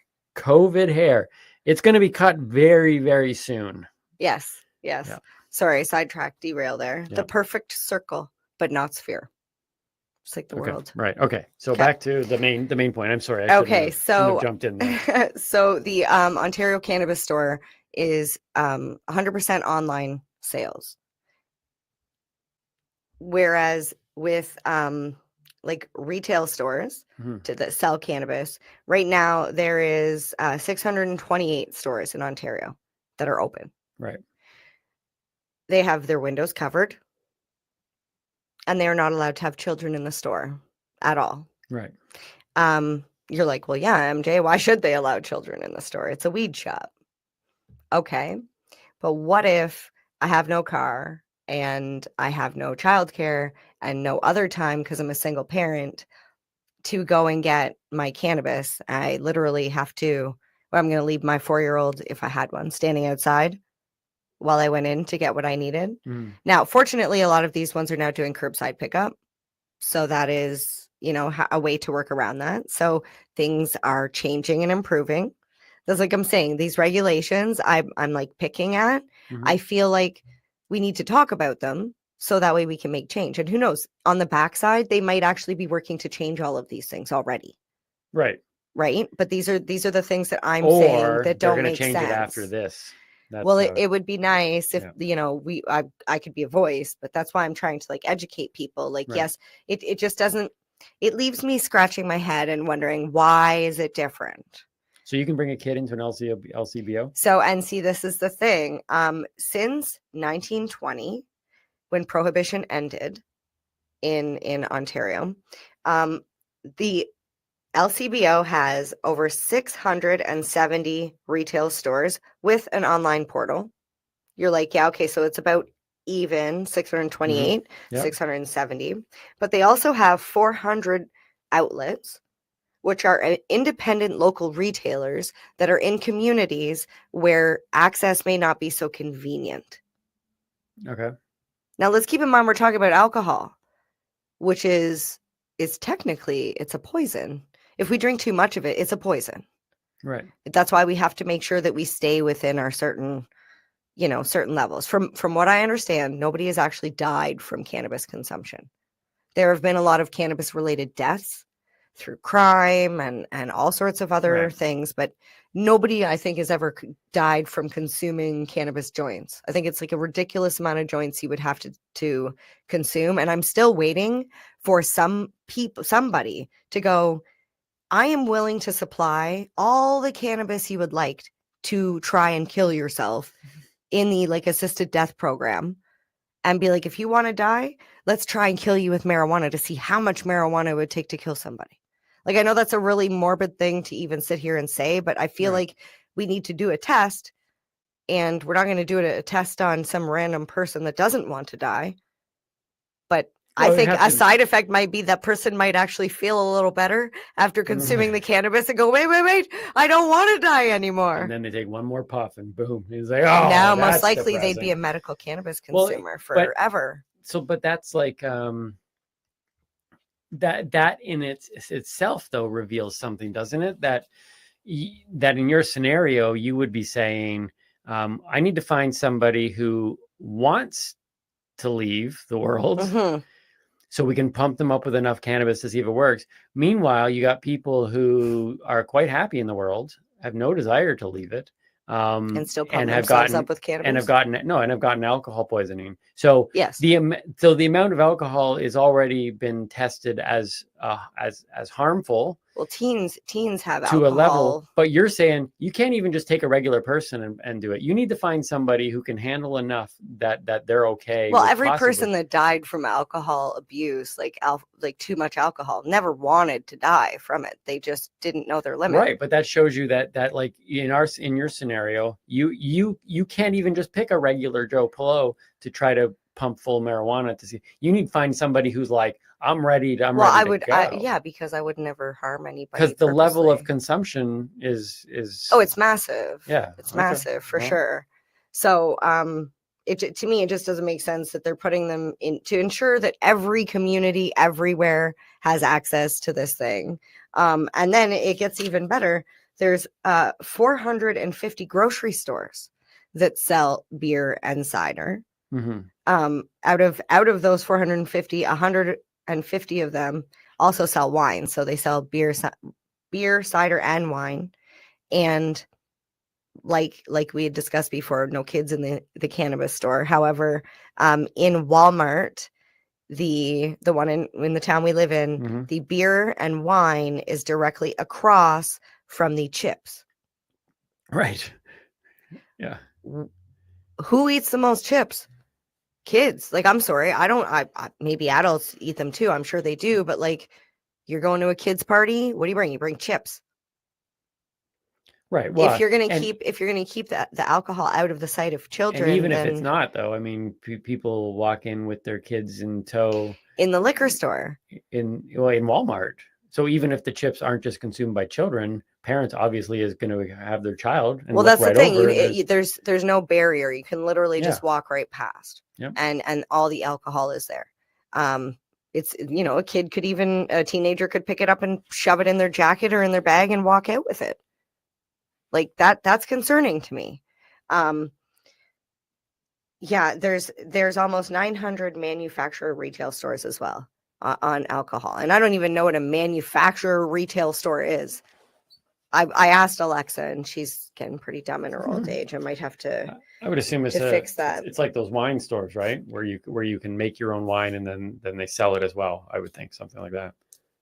hair. It's going to be cut very, very soon. Yes. Yeah. Sorry, sidetrack, derail there. Yeah. The perfect circle, but not sphere. It's like the world. Right. Okay. So back to the main point. I'm sorry. So shouldn't have jumped in there. So the Ontario Cannabis Store is 100% online sales. Whereas with like retail stores that sell cannabis, right now there is 628 stores in Ontario that are open. Right. They have their windows covered. And they're not allowed to have children in the store at all. Right. You're like, well, yeah, MJ, why should they allow children in the store? It's a weed shop. Okay. But what if I have no car and I have no childcare and no other time because I'm a single parent to go and get my cannabis? I literally have to, I'm going to leave my 4-year-old, if I had one, standing outside while I went in to get what I needed. Now, fortunately, a lot of these ones are now doing curbside pickup. So that is, you know, a way to work around that. So things are changing and improving. That's like I'm saying, these regulations I'm like picking at. I feel like we need to talk about them so that way we can make change. And who knows, on the backside, they might actually be working to change all of these things already. Right. right? But these are the things that I'm or saying that they're don't going to make change sense it after this. That's well, how it would be nice if Yeah. I could be a voice, but that's why I'm trying to like educate people. Like, Right. yes, it just doesn't. It leaves me scratching my head and wondering why is it different. So you can bring a kid into an LCBO. So and see, this is the thing. Since 1920, when prohibition ended in Ontario, the LCBO has over 670 retail stores with an online portal. You're like, yeah, okay, so it's about even 628, Yep. 670. But they also have 400 outlets, which are independent local retailers that are in communities where access may not be so convenient. Okay. Now, let's keep in mind we're talking about alcohol, which is technically it's a poison. If we drink too much of it, it's a poison. Right. That's why we have to make sure that we stay within our certain levels. From what I understand, nobody has actually died from cannabis consumption. There have been a lot of cannabis related deaths through crime and all sorts of other things, but nobody I think has ever died from consuming cannabis joints. I think it's like a ridiculous amount of joints you would have to consume, and I'm still waiting for somebody to go, I am willing to supply all the cannabis you would like to try and kill yourself in the like assisted death program, and be like, if you want to die, let's try and kill you with marijuana to see how much marijuana it would take to kill somebody. Like, I know that's a really morbid thing to even sit here and say, but I feel like we need to do a test, and we're not going to do a test on some random person that doesn't want to die. But I think a side effect might be that person might actually feel a little better after consuming the cannabis and go, wait, I don't want to die anymore. And then they take one more puff and boom. He's like, oh, now most likely they'd be a medical cannabis consumer forever. But that's like that in itself though reveals something, doesn't it? That in your scenario you would be saying, I need to find somebody who wants to leave the world. Mm-hmm. So we can pump them up with enough cannabis to see if it works. Meanwhile, you got people who are quite happy in the world, have no desire to leave it, and still pump themselves up with cannabis, and have gotten alcohol poisoning. So yes, the amount of alcohol is already been tested as harmful. Well, teens have to alcohol. A level, but you're saying you can't even just take a regular person and do it. You need to find somebody who can handle enough that they're okay. Well, every person that died from alcohol abuse, like too much alcohol, never wanted to die from it. They just didn't know their limit. Right, but that shows you that like in your scenario, you can't even just pick a regular Joe Blow to try to pump full marijuana to see. You need to find somebody who's like, I'm ready to go. Because I would never harm anybody. Because the level of consumption is it's massive. Yeah, it's massive for sure. So to me it just doesn't make sense that they're putting them in to ensure that every community everywhere has access to this thing. And then it gets even better. There's 450 grocery stores that sell beer and cider. Mm-hmm. Out of those 450, 150 of them also sell wine. So they sell beer, cider, and wine. And like we had discussed before, no kids in the cannabis store. However, in Walmart, the one in the town we live in, mm-hmm. the beer and wine is directly across from the chips. Right. Yeah. Who eats the most chips? Kids. Like, I'm sorry, I maybe adults eat them too, I'm sure they do, but like, you're going to a kid's party, what do you bring chips, right? Well, if you're gonna keep the alcohol out of the sight of children, and even if it's not though, I mean, people walk in with their kids in tow in the liquor store, in Walmart. So even if the chips aren't just consumed by children, parents obviously is going to have their child. And that's the thing. There's no barrier. You can literally just walk right past. Yep. And all the alcohol is there. It's, a teenager could pick it up and shove it in their jacket or in their bag and walk out with it. Like that's concerning to me. There's almost 900 manufacturer retail stores as well on alcohol. And I don't even know what a manufacturer retail store is. I asked Alexa, and she's getting pretty dumb in her old age. I might have to. I would assume fix that. It's like those wine stores, right? Where you can make your own wine and then they sell it as well. I would think something like that.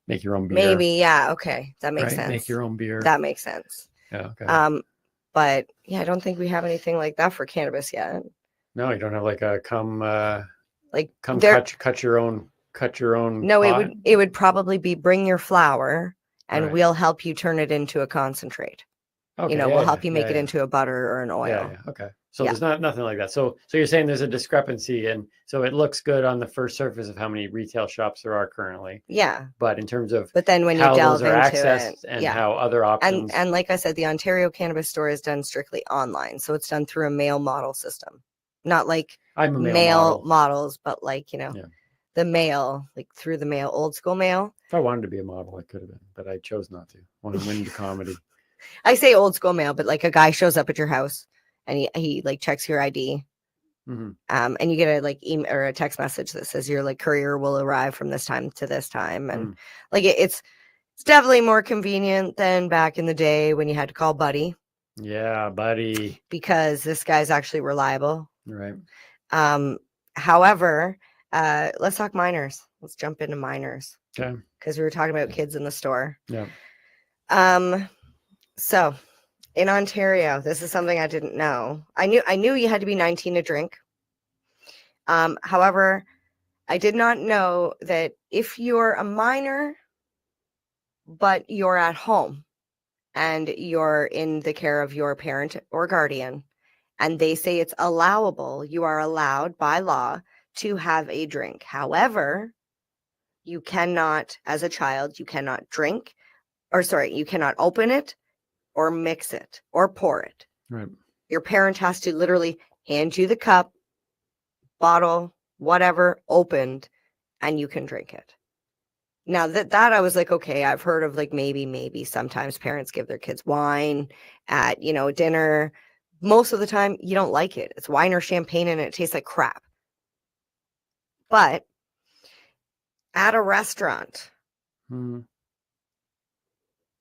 Make your own beer. Maybe, yeah. Okay, that makes right? sense. Make your own beer. That makes sense. Yeah. Okay. But yeah, I don't think we have anything like that for cannabis yet. No, you don't have like a come cut your own No, pot? it would probably be bring your flower and Right. we'll help you turn it into a concentrate. Okay, We'll help you make it into a butter or an oil. Yeah. Okay. So there's nothing like that. So you're saying there's a discrepancy, and so it looks good on the first surface of how many retail shops there are currently. Yeah. But in terms of But then when you how delve those are into accessed it, and how other options and like I said, the Ontario Cannabis Store is done strictly online, so it's done through a mail model system, not like I'm a mail model. models, but like the mail, like through the mail, old school mail. If I wanted to be a model, I could have been, but I chose not to. I want to win the comedy. I say old school mail, but like a guy shows up at your house and he like checks your ID. Mm-hmm. And you get a like email or a text message that says your like courier will arrive from this time to this time. And like it's definitely more convenient than back in the day when you had to call Buddy. Yeah, Buddy. Because this guy's actually reliable. Right. However, let's talk minors. Let's jump into minors. Okay. Because we were talking about kids in the store. Yeah. So in Ontario, this is something I didn't know. I knew you had to be 19 to drink. However, I did not know that if you're a minor, but you're at home and you're in the care of your parent or guardian, and they say it's allowable, you are allowed by law to have a drink. However, you cannot, as a child, you cannot you cannot open it or mix it or pour it. Right. Your parent has to literally hand you the cup, bottle, whatever, opened, and you can drink it. Now that I was like, okay, I've heard of like maybe sometimes parents give their kids wine at, dinner. Most of the time you don't like it. It's wine or champagne and it tastes like crap. But at a restaurant,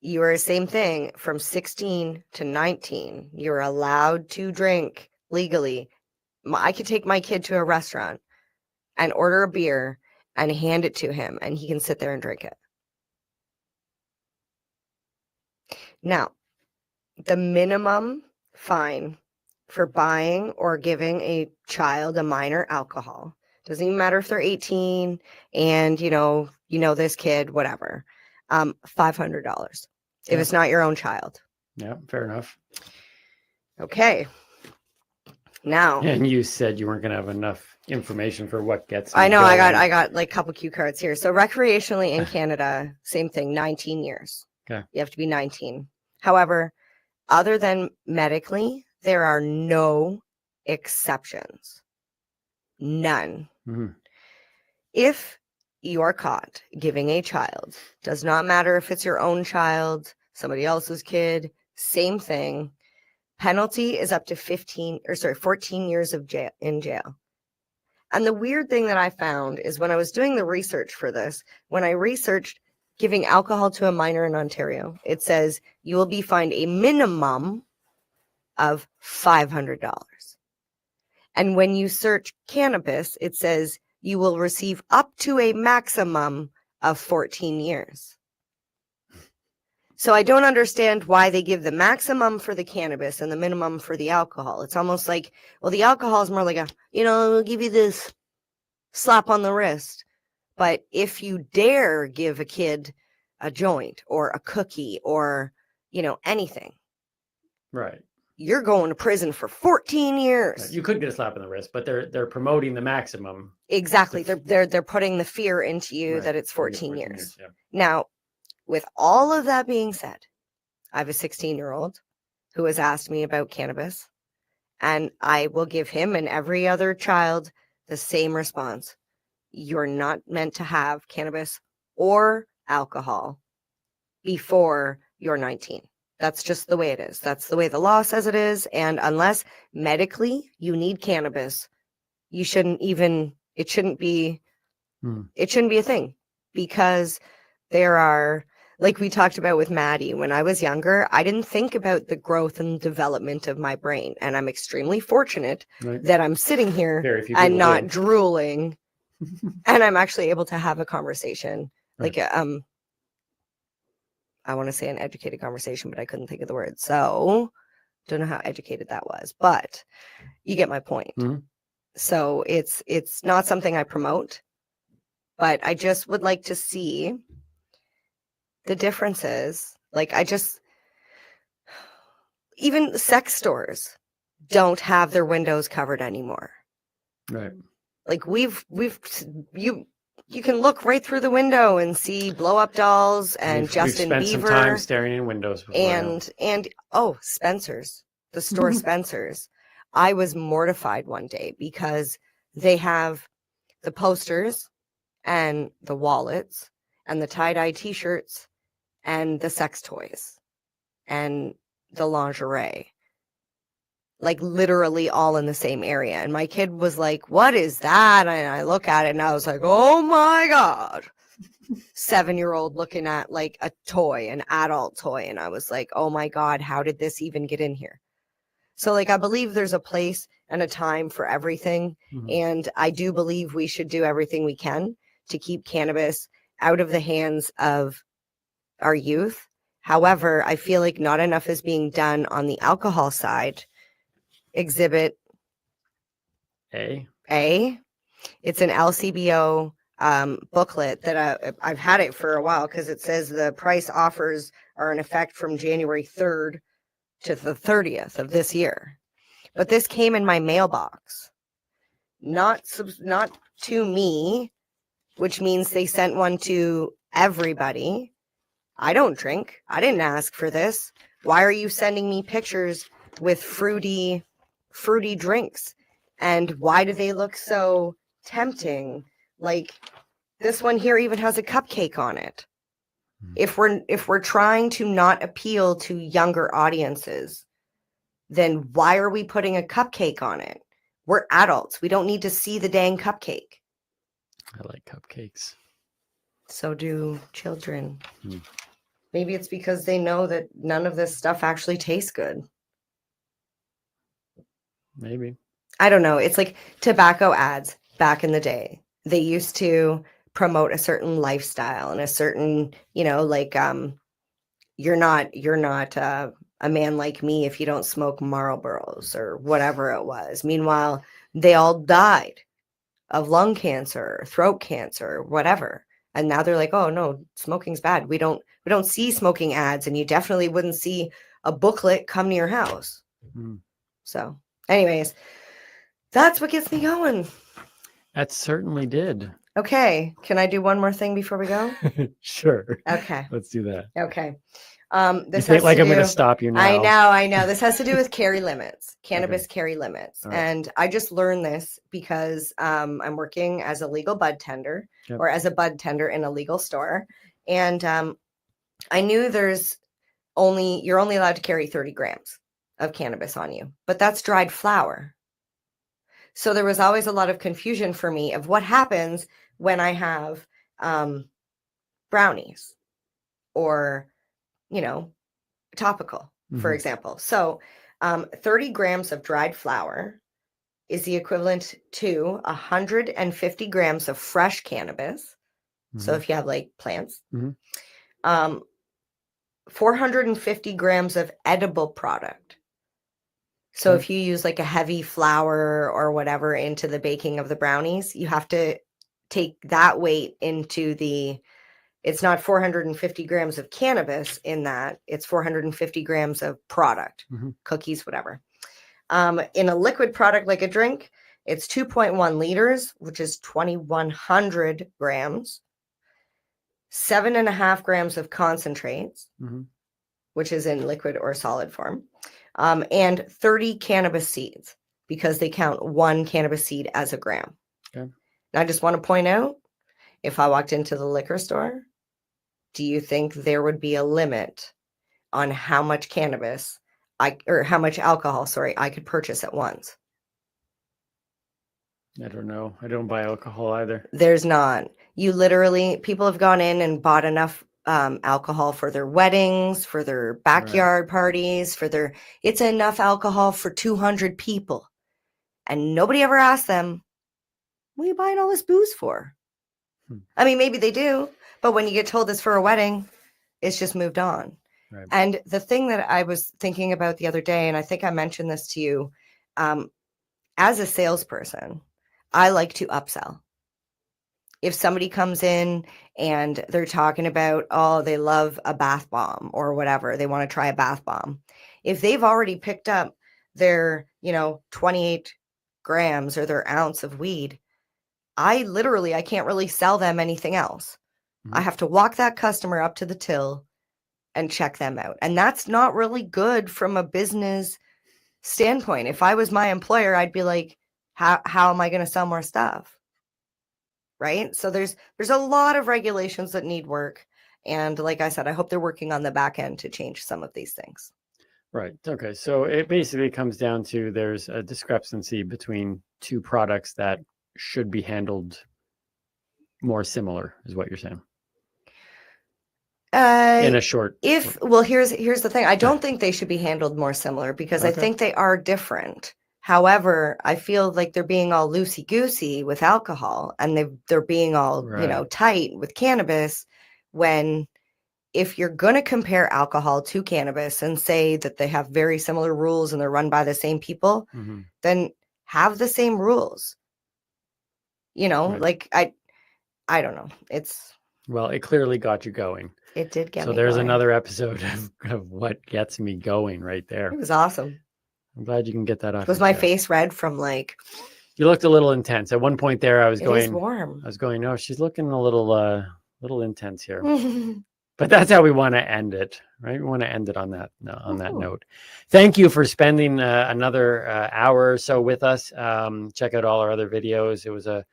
you are the same thing from 16 to 19. You're allowed to drink legally. I could take my kid to a restaurant and order a beer and hand it to him, and he can sit there and drink it. Now, the minimum fine for buying or giving a child, a minor, alcohol, doesn't even matter if they're 18 and, this kid, whatever, $500 if it's not your own child. Yeah, fair enough. Okay. Now. And you said you weren't going to have enough information for what gets. I know. I got like a couple cue cards here. So recreationally in Canada, same thing, 19 years. Okay. You have to be 19. However, other than medically, there are no exceptions. None. Mm-hmm. If you are caught giving a child, does not matter if it's your own child, somebody else's kid, same thing. Penalty is up to 14 years of jail in jail. And the weird thing that I found is when I was doing the research for this, when I researched giving alcohol to a minor in Ontario, it says you will be fined a minimum of $500. And when you search cannabis, it says you will receive up to a maximum of 14 years. So I don't understand why they give the maximum for the cannabis and the minimum for the alcohol. It's almost like, well, the alcohol is more like we'll give you this slap on the wrist. But if you dare give a kid a joint or a cookie or, anything. Right. You're going to prison for 14 years. Right. You could get a slap on the wrist, but they're promoting the maximum. Exactly. They're putting the fear into you that it's 14 years. Yeah. Now, with all of that being said, I have a 16-year-old who has asked me about cannabis, and I will give him and every other child the same response. You're not meant to have cannabis or alcohol before you're 19. That's just the way it is. That's the way the law says it is. And unless medically you need cannabis, it shouldn't be a thing, because there are like we talked about with Maddie, when I was younger, I didn't think about the growth and development of my brain. And I'm extremely fortunate that I'm sitting here Very few and people not do. drooling. And I'm actually able to have a conversation. Right. Like, I want to say an educated conversation, but I couldn't think of the word. So don't know how educated that was, but you get my point. Mhm. So it's not something I promote, but I just would like to see the differences. Like even sex stores don't have their windows covered anymore. Right. Like you can look right through the window and see blow up dolls and We've Justin spent Bieber some time staring in windows before. and oh, Spencer's, the store Spencer's. I was mortified one day because they have the posters and the wallets and the tie-dye t-shirts and the sex toys and the lingerie, like literally all in the same area. And my kid was like, what is that? And I look at it and I was like, oh my God. 7-year-old looking at like a toy, an adult toy. And I was like, oh my God, how did this even get in here? So like, I believe there's a place and a time for everything. Mhm. And I do believe we should do everything we can to keep cannabis out of the hands of our youth. However, I feel like not enough is being done on the alcohol side. Exhibit A. It's an LCBO booklet that I've had it for a while because it says the price offers are in effect from January 3rd to the 30th of this year. But this came in my mailbox, not to me, which means they sent one to everybody. I don't drink. I didn't ask for this. Why are you sending me pictures with fruity drinks? And why do they look so tempting? Like this one here even has a cupcake on it. If we're trying to not appeal to younger audiences, then why are we putting a cupcake on it? We're adults. We don't need to see the dang cupcake. I like cupcakes. So do children. Hmm. Maybe it's because they know that none of this stuff actually tastes good. Maybe. I don't know. It's like tobacco ads back in the day. They used to promote a certain lifestyle and a certain, like you're not a man like me if you don't smoke Marlboros or whatever it was. Meanwhile, they all died of lung cancer, throat cancer, whatever. And now they're like, oh no, smoking's bad. We don't see smoking ads, and you definitely wouldn't see a booklet come to your house. Hmm. So, anyways, that's what gets me going. That certainly did. Okay. Can I do one more thing before we go? Sure. Okay. Let's do that. Okay. This you think like I'm going to stop you now. I know. This has to do with carry limits, cannabis carry limits. Right. And I just learned this because I'm working as a legal bud tender or as a bud tender in a legal store. And I knew you're only allowed to carry 30 grams of cannabis on you, but that's dried flower. So there was always a lot of confusion for me of what happens when I have brownies or, topical, for example. So 30 grams of dried flower is the equivalent to 150 grams of fresh cannabis. So if you have like plants, 450 grams of edible product. So if you use like a heavy flour or whatever into the baking of the brownies, you have to take that weight into it's not 450 grams of cannabis in that, it's 450 grams of product, cookies, whatever. In a liquid product like a drink, it's 2.1 liters, which is 2,100 grams, 7.5 grams of concentrates, which is in liquid or solid form, and 30 cannabis seeds, because they count one cannabis seed as a gram. Okay. And I just want to point out, if I walked into the liquor store, do you think there would be a limit on how much how much alcohol, I could purchase at once? I don't know. I don't buy alcohol either. There's not. People have gone in and bought enough alcohol for their weddings, for their backyard parties, it's enough alcohol for 200 people. And nobody ever asked them, what are you buying all this booze for? I mean, maybe they do, but when you get told it's for a wedding, it's just moved on. Right. And the thing that I was thinking about the other day, and I think I mentioned this to you, as a salesperson, I like to upsell. If somebody comes in and they're talking about, oh, they love a bath bomb or whatever, they want to try a bath bomb. If they've already picked up their, 28 grams or their ounce of weed, I can't really sell them anything else. I have to walk that customer up to the till and check them out. And that's not really good from a business standpoint. If I was my employer, I'd be like, how am I going to sell more stuff? Right? So there's a lot of regulations that need work. And like I said, I hope they're working on the back end to change some of these things. Right. Okay. So it basically comes down to there's a discrepancy between two products that should be handled more similar, is what you're saying. In a short. Here's the thing. I don't think they should be handled more similar because I think they are different. However, I feel like they're being all loosey-goosey with alcohol and they're being all, tight with cannabis when if you're going to compare alcohol to cannabis and say that they have very similar rules and they're run by the same people, then have the same rules. Like I don't know. Well, it clearly got you going. It did get me So there's going. another episode of what gets me going right there. It was awesome. I'm glad you can get that off. Was my face red from like... You looked a little intense. At one point there, I was going... It is warm. I was going, no, she's looking a little intense here. But that's how we want to end it, right? We want to end it on that note. Thank you for spending another hour or so with us. Check out all our other videos. It was a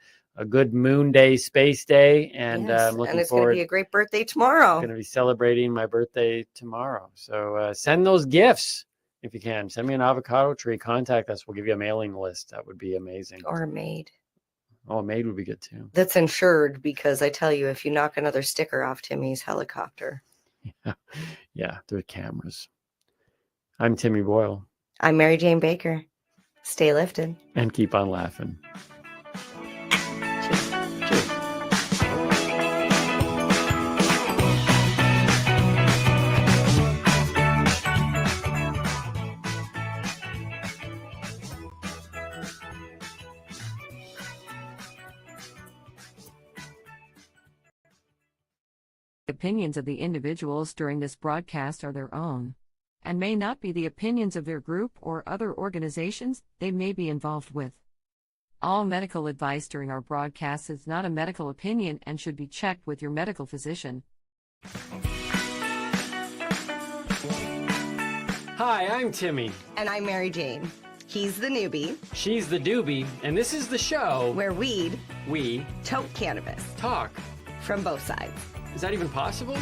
good moon day, space day, and I'm looking forward. And it's going to be a great birthday tomorrow. I'm going to be celebrating my birthday tomorrow. So send those gifts if you can. Send me an avocado tree. Contact us. We'll give you a mailing list. That would be amazing. Or a maid. Oh, a maid would be good too. That's insured because I tell you, if you knock another sticker off Timmy's helicopter. Yeah, there's cameras. I'm Timmy Boyle. I'm Mary Jane Baker. Stay lifted. And keep on laughing. Opinions of the individuals during this broadcast are their own, and may not be the opinions of their group or other organizations they may be involved with. All medical advice during our broadcast is not a medical opinion and should be checked with your medical physician. Hi, I'm Timmy. And I'm Mary Jane. He's the newbie. She's the doobie, and this is the show where we tote cannabis. Talk. From both sides. Is that even possible?